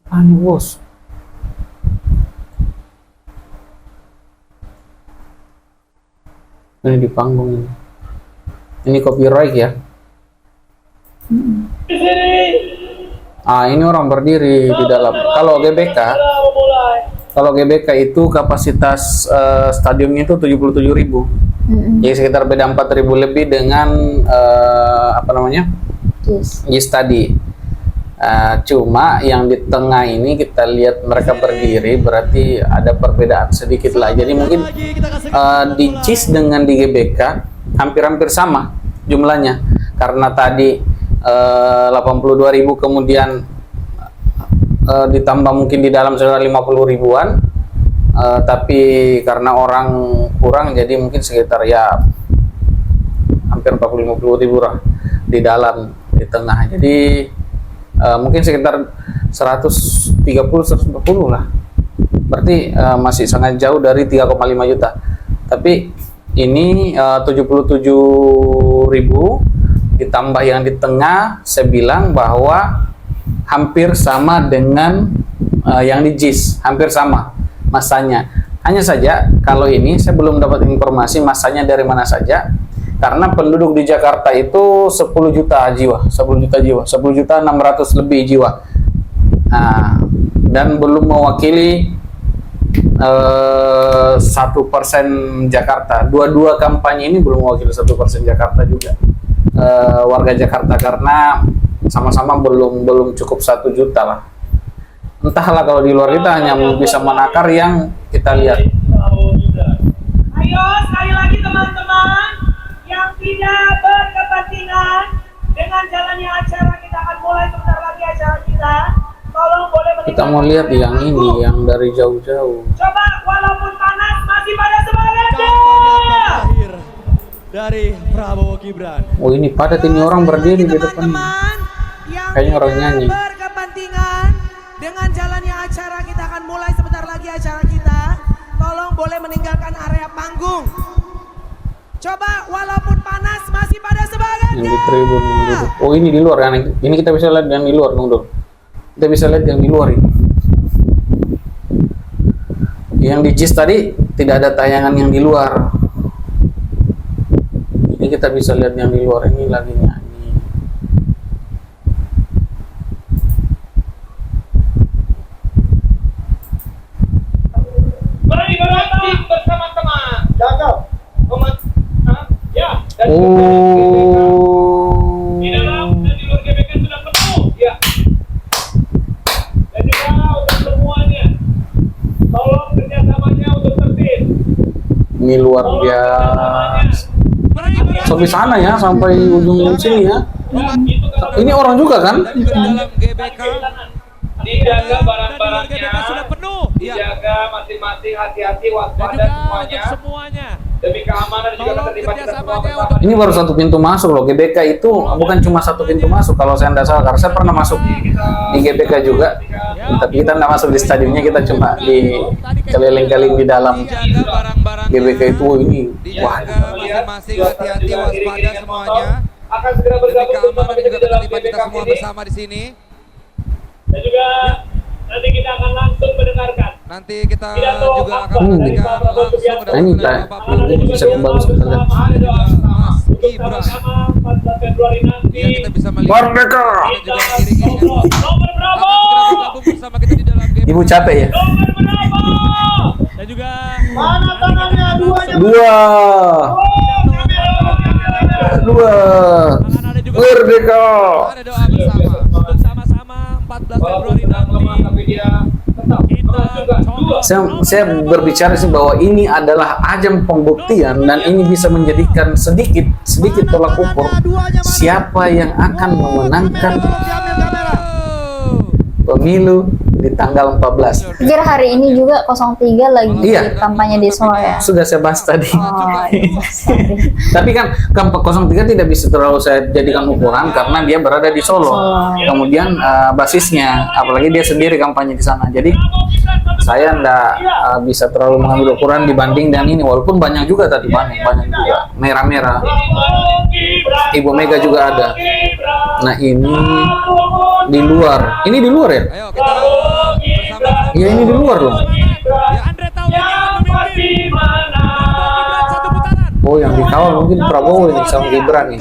Bos. Ini di panggung ini. Ini copyright ya. Ini orang berdiri di dalam. Kalau GBK itu kapasitas stadiumnya itu 77.000. Jadi sekitar beda 4.000 lebih dengan JIS tadi. Cuma yang di tengah ini kita lihat mereka berdiri, berarti ada perbedaan sedikit lah. Jadi mungkin di JIS dengan di GBK hampir-hampir sama jumlahnya, karena tadi 82.000 kemudian ditambah mungkin di dalam sekitar 50 ribuan, tapi karena orang kurang jadi mungkin sekitar ya hampir 40-50 ribu lah di dalam, di tengah. Jadi mungkin sekitar 130-140 lah, berarti masih sangat jauh dari 3,5 juta. Tapi ini 77.000 ditambah yang di tengah, saya bilang bahwa hampir sama dengan yang di JIS, hampir sama masanya. Hanya saja kalau ini saya belum dapat informasi masanya dari mana saja, karena penduduk di Jakarta itu 10 juta jiwa, 10 juta 600 lebih jiwa. Dan belum mewakili 1% Jakarta. Dua kampanye ini belum mewakili 1% Jakarta juga. Warga Jakarta, karena sama-sama belum cukup 1 juta lah. Entahlah, kalau di luar kita hanya bisa menakar yang kita lihat. Ayo sekali lagi teman-teman yang tidak berkepentingan dengan jalannya acara, kita akan mulai sebentar lagi acara kita. Tolong boleh kita mau lihat yang ini, yang dari jauh-jauh. Coba walaupun panas masih pada semangatnya. Dari Prabowo Gibran. Oh, ini padat, ini orang berdiri di depan. Kayaknya orang nyanyi. Berkepentingan dengan jalannya acara, kita akan mulai sebentar lagi acara kita. Tolong boleh meninggalkan area panggung. Coba walaupun panas masih pada semangatnya. Yang di tribun dulu. Oh, ini di luar kan? Ini kita bisa lihat yang di luar, dong. Kita bisa lihat yang di luar ini. Yang di JIS tadi tidak ada tayangan yang di luar. Ini kita bisa lihat yang di luar, ini lagi nyanyi. Mari berlatih bersama-sama. Ya. Di dalam dan di luar GBK sudah penuh. Ya. Dan juga untuk semuanya, tolong kerjasamanya untuk tertib. Ini luar biasa. Sampai sana ya, sampai ujung sini ya. Ini orang juga kan? Dalam GBK dijaga barang-barangnya sudah penuh. dijaga masing-masing, hati-hati, waspada semuanya. Demi keamanan dan juga ketertiban kita semua bersama. Ini baru satu pintu masuk loh. GBK itu bukan cuma satu pintu masuk kalau saya tidak salah. Karena saya pernah masuk di GBK juga, tapi kita tidak masuk di stadionnya, kita cuma di keliling-keliling di dalam GBK itu. Ini wah, Masing-masing hati-hati, waspada semuanya. Akan segera Demi bergabung keamanan dan juga ketertiban kita GBK semua ini. bersama di sini. Dan juga nanti kita akan langsung mendengarkan. Nanti kita juga akan mendengarkan langsung ini bisa bagus kita lihat. Mas Gibran. Biar kita bisa melihat Merdeka. dan juga iring-iringan Nomor akan berapa? segera bergabung bersama kita di dalam game. Ibu capek ya? Nomor berapa? Dan juga Mana tangannya? Dua. Dua. akan ada juga Merdeka. Ada doa bersama. untuk sama-sama 14 Februari nanti kita Saya berbicara sih bahwa ini adalah ajang pembuktian dan ini bisa menjadikan sedikit tolak ukur siapa yang akan memenangkan pemilu di tanggal 14. Pikir hari ini juga 03 lagi Iya. kampanye di Solo ya. Sudah saya bahas tadi. Oh, iya. Tapi kan kelompok 03 tidak bisa terlalu saya jadikan ukuran karena dia berada di Solo. Kemudian basisnya, apalagi dia sendiri kampanye di sana. Jadi saya nggak bisa terlalu mengambil ukuran dibanding dengan ini. Walaupun banyak juga tadi, banyak juga merah-merah. Ibu Mega juga ada. Nah ini di luar. Ini di luar ya? Ayo kita bersama. Ya ini di luar loh. ya Andre Taulani akan memimpin Gibran satu putaran. Oh yang dikawal mungkin Prabowo ini sama Gibran nih.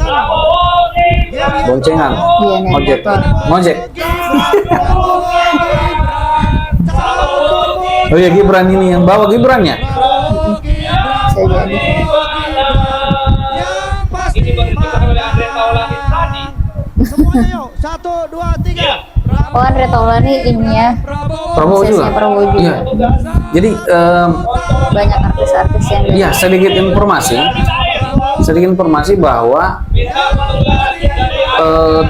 Boncengan. Iya, nih, Ngojek. motor. Ngojek. Oh ya Gibran ini yang bawa Gibran ya? Bisa jadi. Ini bercerita oleh Andre Taulani tadi. Semuanya yuk, 1, 2, 3. Oh, Andre Taulani ini ya. Prabowo juga. Suksesnya Prabowo juga. Iya. Jadi Banyak artis-artis yang ya sedikit informasi bahwa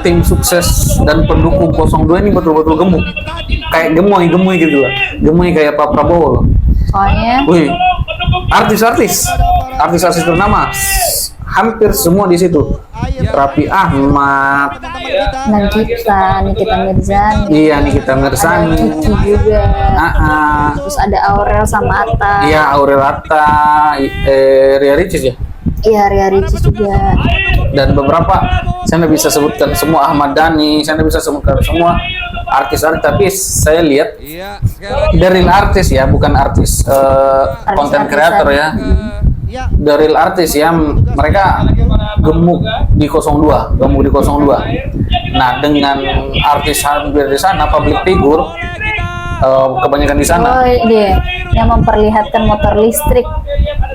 tim sukses dan pendukung 02 ini betul-betul gemuk. Kayak gemoy gitu lah. Gemoy kayak Pak Prabowo loh. soalnya Wih, artis ternama hampir semua di situ. Raffi Ahmad, Nikita Mirzani. iya Nikita Mirzani, Kiki juga. Terus ada Aurel sama Atta. iya Aurel Atta, Ria Ricis ya, Iya, Ria Ricis juga. dan beberapa saya nggak bisa sebutkan semua, Ahmad Dhani, saya nggak bisa sebutkan semua artis-artis, tapi saya lihat Iya, sekali lagi. dari artis ya, bukan artis konten kreator ya. Dari artis ya, mereka gemuk di 02. Nah, dengan artis hampir di sana, public figure kebanyakan di sana. Oh iya, yang memperlihatkan motor listrik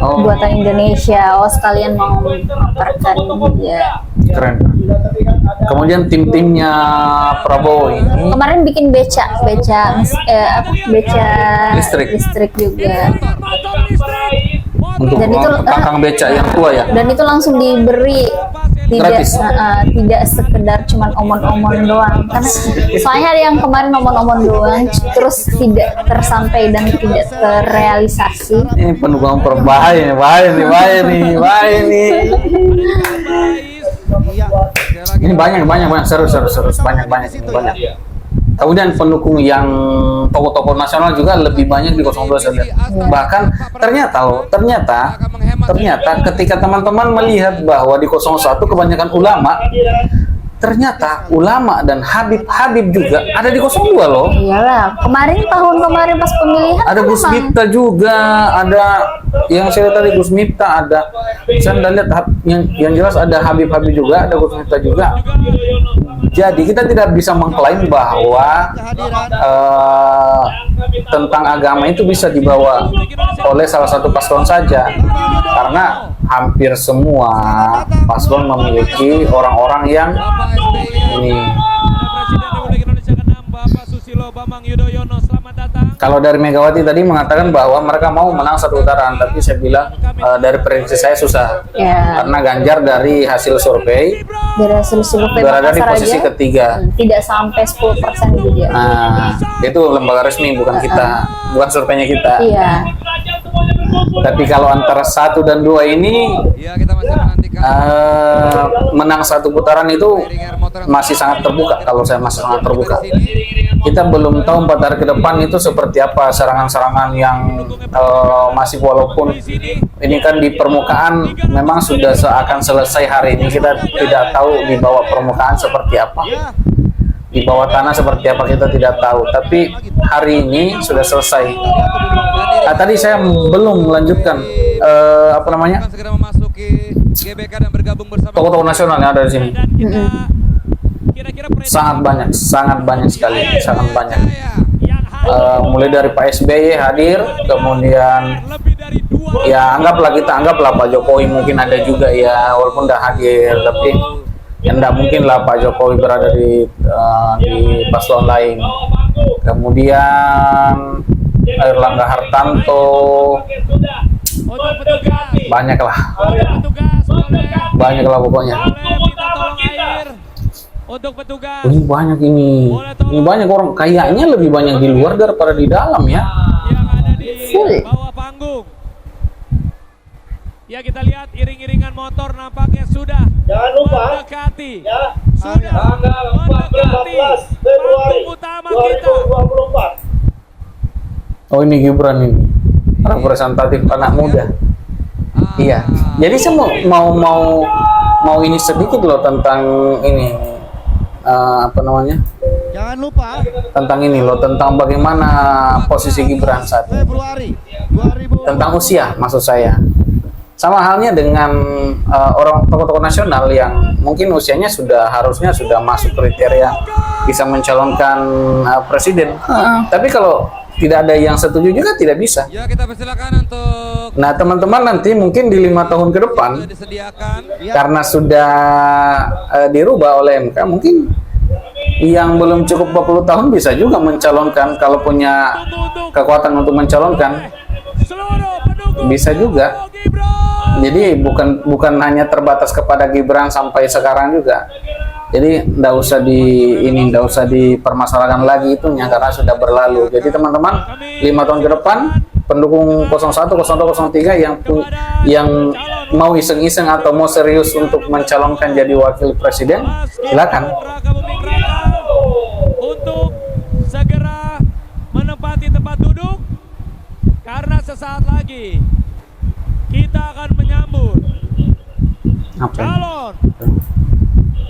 buatan Indonesia. Oh sekalian mau memaparkan ya. Keren. Kemudian tim-timnya Prabowo ini Kemarin bikin beca listrik juga. untuk Dan itu kakang beca yang tua ya. Dan itu langsung diberi Gratis. tidak sekedar cuman omon-omon doang. Karena soalnya ada yang kemarin omon-omon doang, terus tidak tersampai dan tidak terrealisasi. Ini pendukung berbahaya, bahaya nih. Ini banyak serius banyak. Kemudian pendukung yang tokoh-tokoh nasional juga lebih banyak di 02 saya lihat. Bahkan ternyata ketika teman-teman melihat bahwa di 01 kebanyakan ulama, ternyata ulama dan Habib juga ada di 02 loh. Iyalah, tahun kemarin pas pemilihan Ada kan Gus memang Miftah juga, ada yang saya lihat tadi Gus Miftah, ada saya udah lihat yang jelas ada Habib juga, ada Gus Miftah juga. Jadi kita tidak bisa mengklaim bahwa tentang agama itu bisa dibawa oleh salah satu paslon saja, karena hampir semua paslon memiliki orang-orang yang ini. Presiden Republik Indonesia ke-6 Bapak Susilo Bambang Yudhoyono, selamat datang. Kalau dari Megawati tadi mengatakan bahwa mereka mau menang satu putaran, tapi saya bilang dari prediksi saya susah. Ya, Karena Ganjar dari hasil survei dari hasil survei berada di Makassar posisi aja ketiga. tidak sampai 10% gitu dia. Nah, itu lembaga resmi, bukan kita, bukan surveinya kita. Iya. Tapi kalau antara 1 dan 2 ini Ya, kita masih menantikan menang satu putaran itu masih sangat terbuka. Kalau saya masih sangat terbuka. Kita belum tahu 4 hari ke depan itu seperti apa serangan-serangan yang masih, walaupun ini kan di permukaan memang sudah akan selesai hari ini, kita tidak tahu di bawah permukaan seperti apa. Di bawah tanah seperti apa kita tidak tahu, tapi hari ini sudah selesai. Tadi saya belum melanjutkan apa namanya, segera memasuki GBK dan bergabung bersama tokoh-tokoh nasional yang ada di sini. Sangat banyak sekali, sangat banyak. Mulai dari Pak SBY hadir, kemudian ya anggaplah Pak Jokowi mungkin ada juga ya, walaupun udah hadir, tapi ya enggak mungkin lah Pak Jokowi berada di paslon lain. Kemudian Airlangga Hartanto, banyak lah pokoknya. Untuk petugas. Ini banyak ini banyak orang, kayaknya lebih banyak di luar daripada di dalam ya. Yang ada di bawah panggung. Ya, kita lihat iring-iringan motor nampaknya sudah mendekati. Ya, Sudah tanggal mendekati 14 Februari panggung utama kita. 2024. Oh, ini Gibran ini representatif anak muda. Iya. Jadi saya mau ini sedikit loh tentang ini apa namanya? Jangan lupa Tentang ini loh, tentang bagaimana posisi Gibran saat ini. Februari 2000. Tentang usia maksud saya. Sama halnya dengan orang tokoh-tokoh nasional yang mungkin usianya harusnya sudah masuk kriteria bisa mencalonkan presiden. Tapi kalau tidak ada yang setuju juga tidak bisa. Ya, kita persilakan untuk Nah, teman-teman nanti mungkin di 5 tahun ke depan disediakan. karena sudah dirubah oleh MK, mungkin yang belum cukup 40 tahun bisa juga mencalonkan kalau punya kekuatan untuk mencalonkan. Bisa juga. Jadi bukan hanya terbatas kepada Gibran sampai sekarang juga. Jadi nggak usah dipermasalahkan lagi itunya karena sudah berlalu. Jadi teman-teman 5 tahun ke depan pendukung 01, 02, 03 yang mau iseng-iseng atau mau serius untuk mencalonkan jadi wakil presiden, silakan. Untuk segera menempati tempat duduk karena sesaat lagi kita akan menyambut calon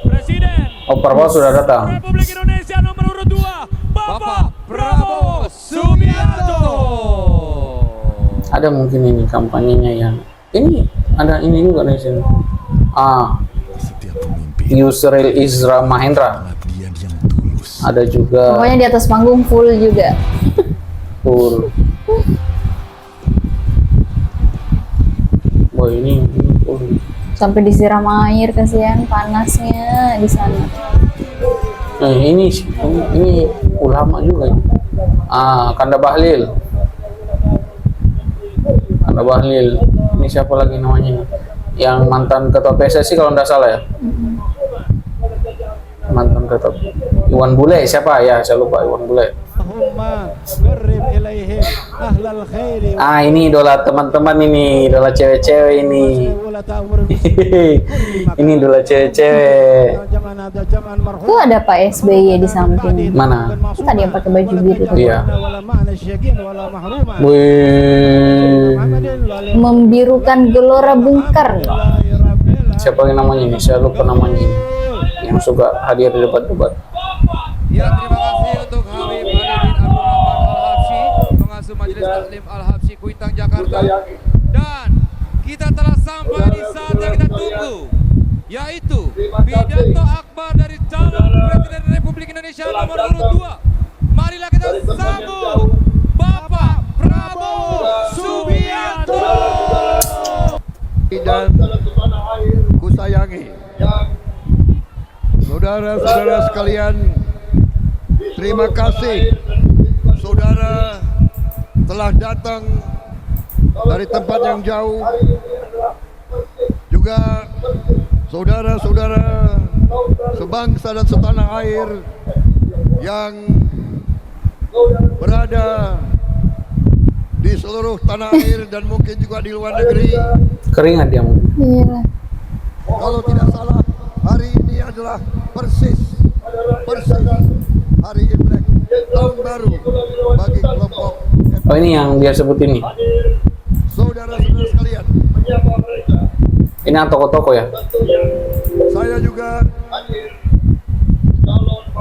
presiden Prabowo sudah datang. Republik Indonesia nomor urut 2, Bapak Prabowo Subianto. Ada mungkin ini kampanyenya yang ini ada ini juga di sini. Yusril Izzra Mahendra. Ada juga. Pokoknya di atas panggung full juga. Full. Oh ini full. Sampai disiram air, kasihan panasnya di sana. Nah, ini ulama juga. Kanda Bahlil. Ini siapa lagi namanya? Yang mantan ketua PSSI kalau tidak salah ya. Mantan ketua Iwan Bule siapa ya? Saya lupa Iwan Bule. Ini idola teman-teman ini, idola cewek-cewek ini. Ini idola cewek-cewek. Tuh ada Pak SBY di samping. Mana? Tadi yang pakai baju biru. Iya. Wih. Membirukan Gelora Bung Karno. Siapa yang namanya ini? Saya lupa namanya ini. Yang suka hadir di debat-debat. Ya, terima kasih untuk Habib Alidin Abdul Rahman Al-Habsyi, pengasuh Majelis Taklim Al-Habsyi Kuitang Jakarta. Dan kita telah sampai di saat yang kita tunggu, yaitu pidato akbar dari calon Presiden Republik Indonesia nomor urut 2. Marilah kita sambut Bapak Prabowo Subianto. Dan kusayangi saudara-saudara sekalian, terima kasih saudara telah datang dari tempat yang jauh, juga saudara-saudara sebangsa dan setanah air yang berada di seluruh tanah air dan mungkin juga di luar negeri. Keringat dia mungkin. Iya. Kalau tidak salah, hari ini adalah persis hari Imlek, tahun baru bagi kelompok. Oh, ini yang dia sebut ini. Saudara-saudara sekalian, Ini toko-toko ya. saya juga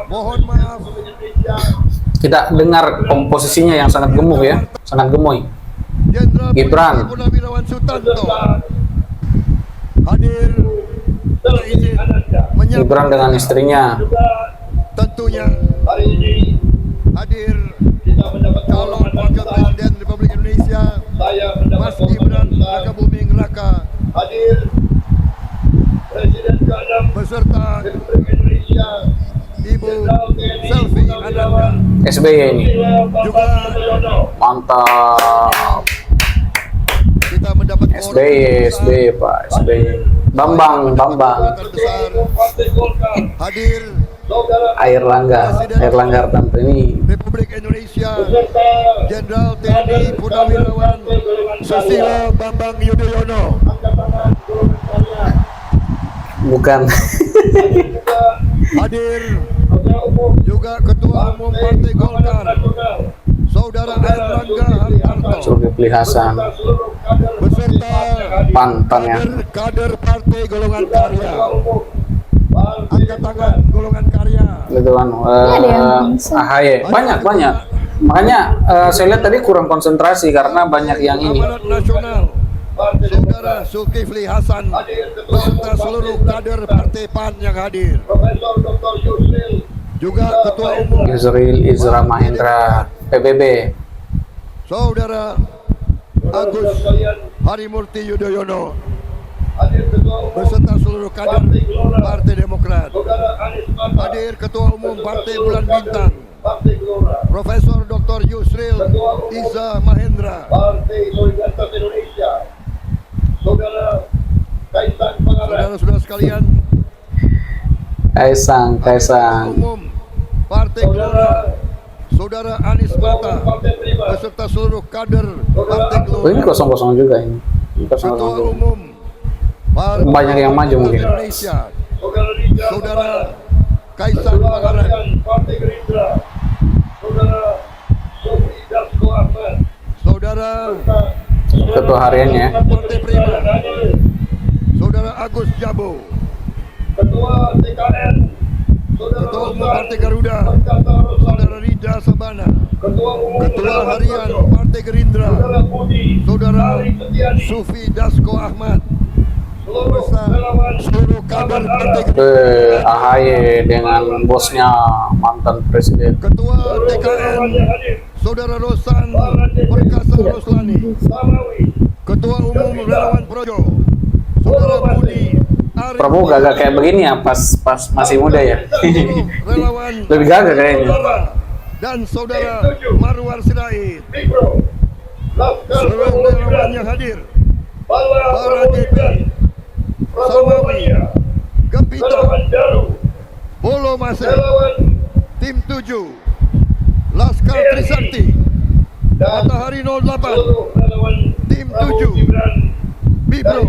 mohon maaf. Kita dengar komposisinya yang sangat gemuk ya, sangat gemoy. Jenderal Gibran. Polisi Purnawirawan Sutanto hadir, kita izin menyapa. Gibran dengan istrinya. Tentunya hari ini hadir calon wakil presiden Republik Indonesia Mas Gibran Rakabuming Raka, hadir Presiden ke-6 beserta Republik Indonesia Ibu Selvi Ananda, SBY ini. juga Mantap. kita mendapat SBY Pak, SBY. Bambang. besar hadir Air Langgar Hartanto ini. Republik Indonesia Jenderal TNI Purnawirawan Susilo Bambang Yudhoyono, Bukan. hadir juga Ketua Umum Partai Golkar Saudara Air Langga Hartarto, Zulkifli Hasan. beserta Pan ya. kader Partai Golongan Karya. Angkat tangan Golongan Karya. Gitu kan. AHY. Banyak. Makanya saya lihat tadi kurang konsentrasi karena banyak yang ini. Amanat Nasional Saudara Zulkifli Hasan beserta seluruh kader Partai PAN yang hadir. Juga Ketua Umum Yusril Izra Mahendra PBB. Saudara Agus Harimurti Yudhoyono beserta seluruh kader Partai Demokrat. Hadir Ketua Umum Partai Bulan Bintang Profesor Dr. Yusril Iza Mahendra, Partai Solidaritas Indonesia. Saudara-saudara sekalian, Kaisang. Umum Partai Gelora Saudara Anies Mata beserta seluruh kader Partai Oh, ini Gelora. kosong juga ini. Kosong Ketua juga. Umum Partai Banyak yang maju mungkin. Indonesia Saudara Kaisang Pangarep, Partai Gerindra. Saudara Ketua hariannya. Partai Prima Saudara Agus Jabo, Ketua TKN Ketua Umum Partai Garuda Saudara Rida Sabana, Ketua Harian Partai Gerindra Saudara Sufi Dasko Ahmad, beserta seluruh kader Partai Gerindra. AHY dengan bosnya mantan presiden. Ketua TKN Saudara Rosan Perkasa Roslani, Ketua Umum Relawan Projo Saudara Budi Ari, Prabowo gagah kayak begini ya pas masih muda ya. relawan Lebih gagah kayaknya. dan Saudara Marwar Sirait, seluruh relawan yang hadir, para JP Samawi, Gempita, Bolo Masih, Tim 7, Laskar Trisakti, Matahari 08, Tim 7, Bibro,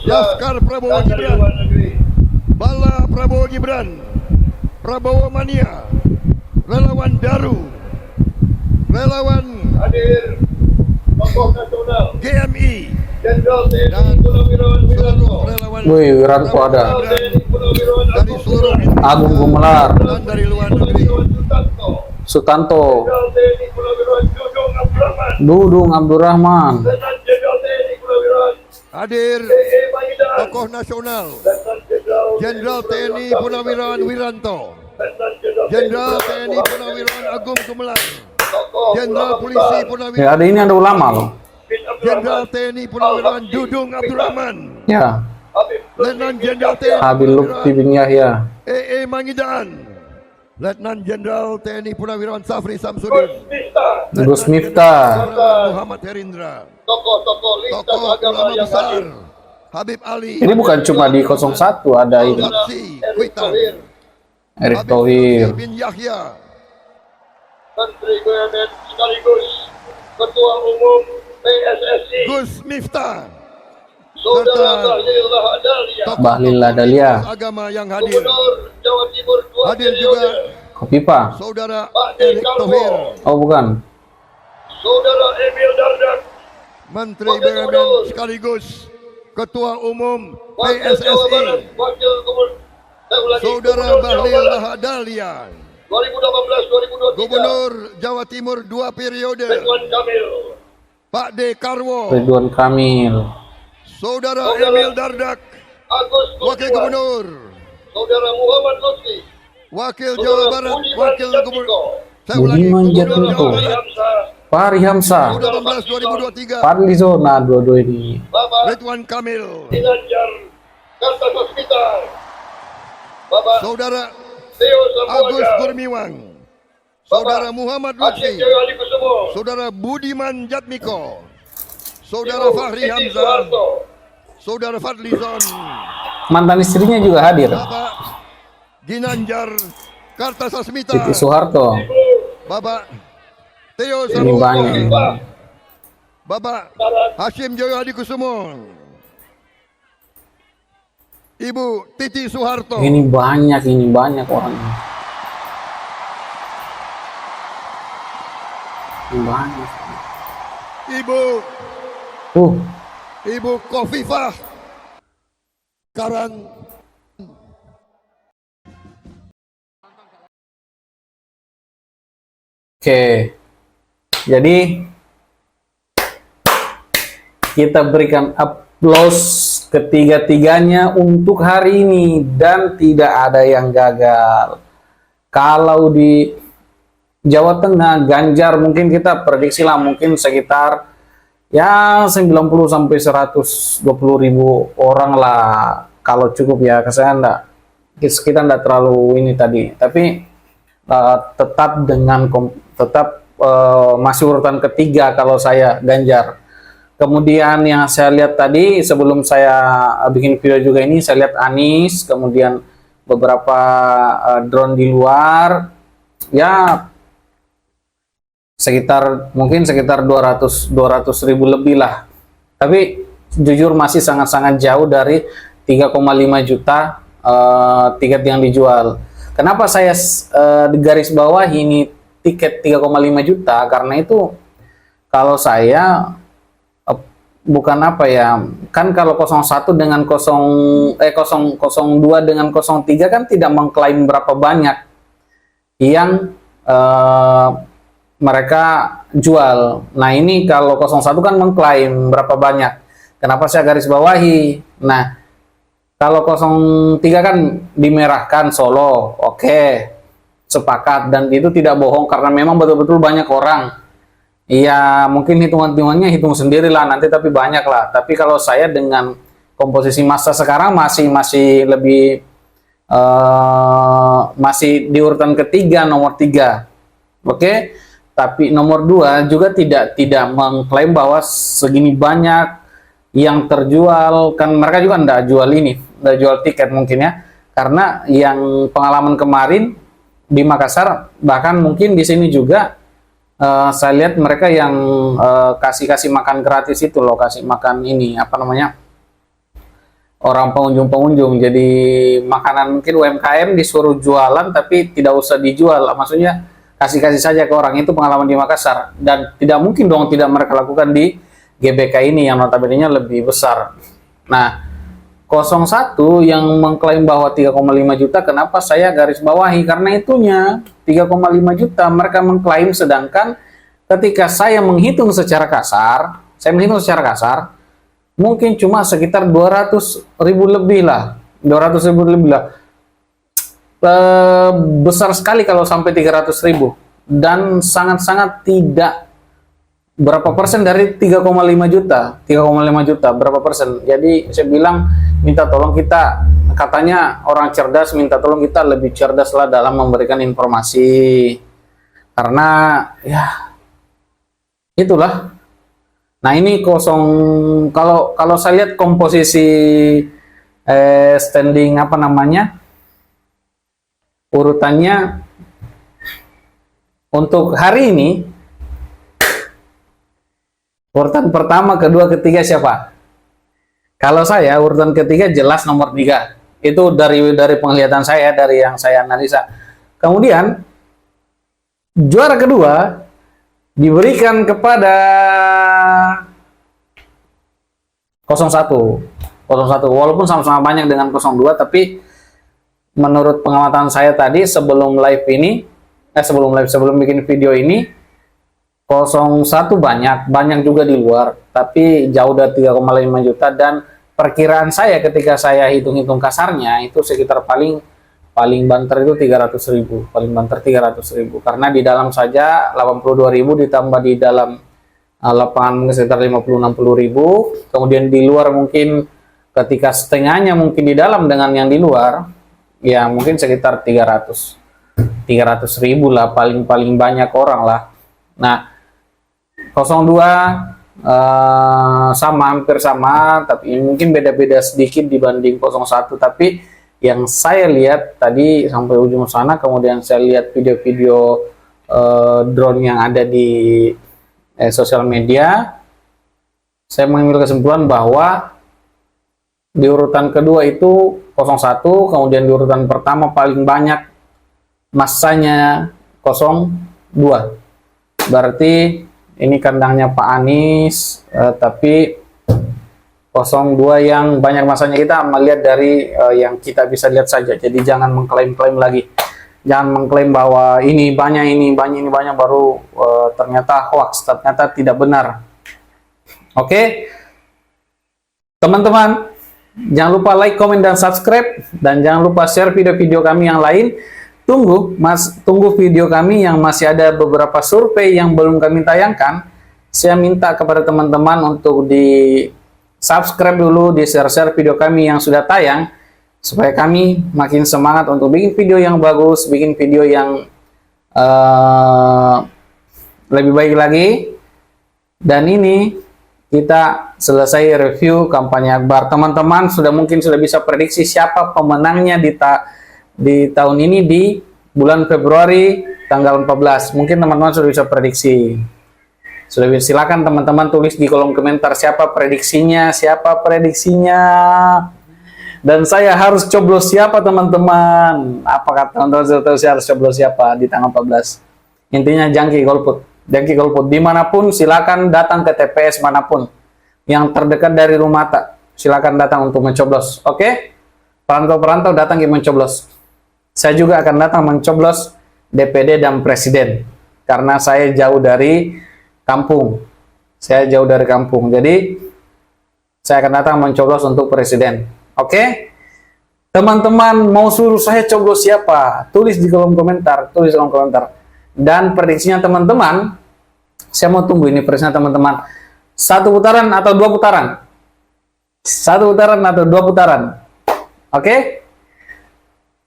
Laskar Prabowo Gibran, Bala Prabowo Gibran, Prabowo Mania, Relawan Daru, Relawan GMI, dan seluruh relawan Wih, Wiranto ada. dari seluruh Agung Gumelar, dan dari luar negeri. Sutanto, Dudung Abdurrahman, Hadir tokoh nasional Jenderal TNI Purnawirawan Wiranto, Jenderal TNI Purnawirawan Agung Gumelar, Jenderal Polisi Purnawirawan, ya ada ini ada ulama loh. Jenderal TNI Purnawirawan Dudung Abdurrahman, Ya, Letnan Jenderal TNI Habil Lutfi bin Yahya. EE Mangidaan, Letnan Jenderal TNI Purnawirawan Safri Samsudin, Gus Miftah, Muhammad Herindra, tokoh-tokoh lintas tokoh agama ulama yang besar hadir. Habib Ali, ini bukan cuma di 01 ada ini Lapsi Kuitang, Erick Habib Thohir, Lutfi bin Yahya, Menteri BUMN sekaligus Ketua Umum PSSI, Gus Miftah, Saudara serta Bahlil Lahadalia, tokoh Bahlil Lahadalia, agama yang hadir. Gubernur Jawa Timur 2 Hadir juga Kofifa, Saudara Pak Erick Dekarwo, Thohir, oh bukan, Saudara Emil Dardak, Menteri BUMN sekaligus Ketua Umum Wakil Jawa Barat, PSSI, Wakil Gubernur, Saudara Gubernur Jawa Bahlil Barat, Lahadalia, 2018-2023, Gubernur Jawa Timur 2 periode, Ridwan Kamil, Pak Dekarwo, Ridwan Kamil, Saudara Emil Dardak, Agus Wakil Gusmiwan, Gubernur, Saudara Muhammad Lutfi, Wakil Saudara Jawa Barat, Budiman Wakil Jatmiko, Gubernur, saya ulangi, Budiman Gubernur Jatmiko, Jawa Fahri Barat, Hamzah, Fahri Hamzah, 2016-2023, Fadli Zona, dua-dua ini, Bapak Ridwan Kamil, Ginanjar Kartasasmita, Bapak Saudara Theo Agus Sambuaga, Gurmiwang, Saudara Muhammad Aceh Lutfi, Jaya Adikusumo, Saudara Budiman Jatmiko, Saudara Fahri Siti Hamzah, Soeharto, Saudara Fadli Zon, mantan istrinya juga hadir, Bapak Ginanjar Kartasasmita, Siti Soeharto, Bapak Theo ini Sambuaga, banyak, Bapak Hashim Joyo Hadikusumo, Ibu Titi Soeharto, ini banyak orangnya, ini banyak, Ibu Kofifah Karan, oke, jadi kita berikan aplaus ketiga-tiganya untuk hari ini dan tidak ada yang gagal. Kalau di Jawa Tengah, Ganjar mungkin kita prediksi lah mungkin sekitar ya 90 sampai 120 ribu orang lah kalau cukup ya. Saya kita enggak terlalu ini tadi, tapi tetap masih urutan ketiga kalau saya Ganjar. Kemudian yang saya lihat tadi sebelum saya bikin video juga ini, saya lihat Anies, kemudian beberapa drone di luar, ya mungkin sekitar 200 ribu lebih lah. Tapi jujur masih sangat-sangat jauh dari 3,5 juta tiket yang dijual. Kenapa saya di garis bawah ini tiket 3,5 juta? Karena itu kalau saya bukan apa ya, kan kalau 01 dengan 02 dengan 03 kan tidak mengklaim berapa banyak yang mereka jual. Nah ini kalau 01 kan mengklaim berapa banyak. Kenapa saya garis bawahi? Nah kalau 03 kan dimerahkan Solo, oke, sepakat, dan itu tidak bohong karena memang betul-betul banyak orang. Iya, mungkin hitung-hitungannya hitung sendirilah nanti, tapi banyak lah. Tapi kalau saya dengan komposisi massa sekarang masih lebih masih di urutan ketiga, nomor 3. Oke, tapi nomor 2 juga tidak mengklaim bahwa segini banyak yang terjual. Kan mereka juga enggak jual tiket mungkin ya. Karena yang pengalaman kemarin di Makassar, bahkan mungkin di sini juga saya lihat mereka yang kasih makan gratis itu loh, kasih makan ini apa namanya, orang pengunjung. Jadi makanan mungkin UMKM disuruh jualan tapi tidak usah dijual, maksudnya kasih saja ke orang. Itu pengalaman di Makassar, dan tidak mungkin dong tidak mereka lakukan di GBK ini yang notabene-nya lebih besar. Nah 01 yang mengklaim bahwa 3,5 juta, kenapa saya garis bawahi? Karena itunya 3,5 juta mereka mengklaim, sedangkan ketika saya menghitung secara kasar, mungkin cuma sekitar 200 ribu lebih lah. Besar sekali kalau sampai 300 ribu, dan sangat-sangat tidak berapa persen dari 3,5 juta, berapa persen. Jadi saya bilang minta tolong kita katanya orang cerdas minta tolong, kita lebih cerdas lah dalam memberikan informasi. Karena ya itulah. Nah ini kosong, kalau saya lihat komposisi standing apa namanya, urutannya untuk hari ini, urutan pertama, kedua, ketiga siapa? Kalau saya urutan ketiga jelas nomor 3. Itu dari penglihatan saya, dari yang saya analisa. Kemudian juara kedua diberikan kepada 01. Walaupun sama-sama banyak dengan 02, tapi menurut pengamatan saya tadi sebelum bikin video ini, 01 banyak juga di luar, tapi jauh dari 3,5 juta, dan perkiraan saya ketika saya hitung-hitung kasarnya itu sekitar paling banter itu 300.000, paling banter 300.000, karena di dalam saja 82.000 ditambah di dalam lapangan sekitar 50-60.000, kemudian di luar mungkin ketika setengahnya mungkin di dalam dengan yang di luar, ya mungkin sekitar 300.000 lah, paling banyak orang lah. Nah 02 hampir sama, tapi mungkin beda-beda sedikit dibanding 01, tapi yang saya lihat tadi sampai ujung sana, kemudian saya lihat video-video drone yang ada di sosial media, saya mengambil kesimpulan bahwa di urutan kedua itu 01, kemudian di urutan pertama paling banyak masanya 02. Berarti ini kandangnya Pak Anies, tapi 02 yang banyak masanya kita melihat dari yang kita bisa lihat saja. Jadi jangan mengklaim-klaim lagi. Jangan mengklaim bahwa ini banyak baru ternyata hoax, ternyata tidak benar. Oke. Teman-teman, jangan lupa like, komen, dan subscribe, dan jangan lupa share video-video kami yang lain. Tunggu video kami yang masih ada beberapa survei yang belum kami tayangkan. Saya minta kepada teman-teman untuk di subscribe dulu, di share video kami yang sudah tayang, supaya kami makin semangat untuk bikin video yang bagus, bikin video yang lebih baik lagi. Dan ini kita selesai review kampanye Akbar. Teman-teman mungkin sudah bisa prediksi siapa pemenangnya di tahun ini, di bulan Februari tanggal 14. Mungkin teman-teman sudah bisa prediksi. Silakan teman-teman tulis di kolom komentar siapa prediksinya, dan saya harus coblos siapa, teman-teman. Apakah teman-teman sudah tahu saya harus coblos siapa di tanggal 14? Intinya jangki golput dimanapun, silakan datang ke TPS manapun yang terdekat dari rumah tak, silakan datang untuk mencoblos. Oke? Perantau-perantau datang ke mencoblos. Saya juga akan datang mencoblos DPD dan presiden, karena saya jauh dari kampung. Jadi saya akan datang mencoblos untuk presiden. Oke? Teman-teman mau suruh saya coblos siapa? Tulis di kolom komentar, Dan prediksinya teman-teman, saya mau tunggu ini prediksinya teman-teman. 1 putaran atau 2 putaran? 1 putaran atau 2 putaran? Oke?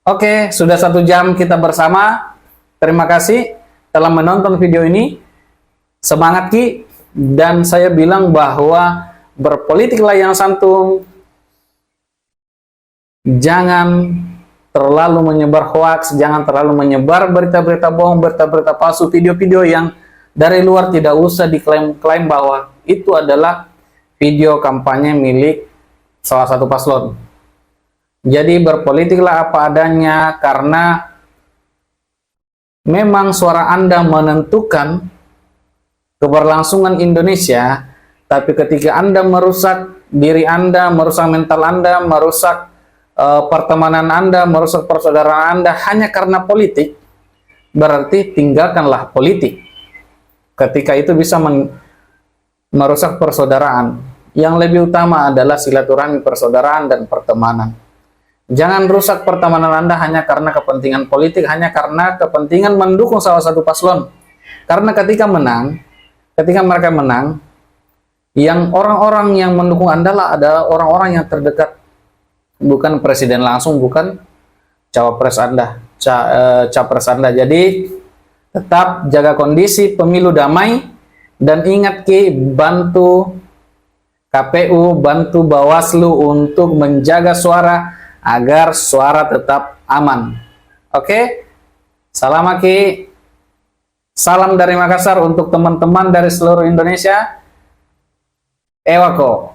Oke, sudah 1 jam kita bersama. Terima kasih telah menonton video ini. Semangat Ki. Dan saya bilang bahwa berpolitiklah yang santun. Jangan terlalu menyebar hoax, jangan terlalu menyebar berita-berita bohong, berita-berita palsu, video-video yang dari luar. Tidak usah diklaim-klaim bahwa itu adalah video kampanye milik salah satu paslon. Jadi berpolitiklah apa adanya, karena memang suara Anda menentukan keberlangsungan Indonesia. Tapi ketika Anda merusak diri Anda, merusak mental Anda, merusak pertemanan Anda, merusak persaudaraan Anda hanya karena politik, berarti tinggalkanlah politik. Ketika itu bisa merusak persaudaraan. Yang lebih utama adalah silaturahmi, persaudaraan, dan pertemanan. Jangan rusak pertemanan Anda hanya karena kepentingan politik, hanya karena kepentingan mendukung salah satu paslon. Karena ketika mereka menang, yang orang-orang yang mendukung Anda adalah orang-orang yang terdekat bukan presiden langsung, bukan cawapres Anda, capres Anda. Jadi tetap jaga kondisi pemilu damai dan ingat Ki, bantu KPU, bantu Bawaslu untuk menjaga suara agar suara tetap aman. Oke? Salam Ki. Salam dari Makassar untuk teman-teman dari seluruh Indonesia. Ewako.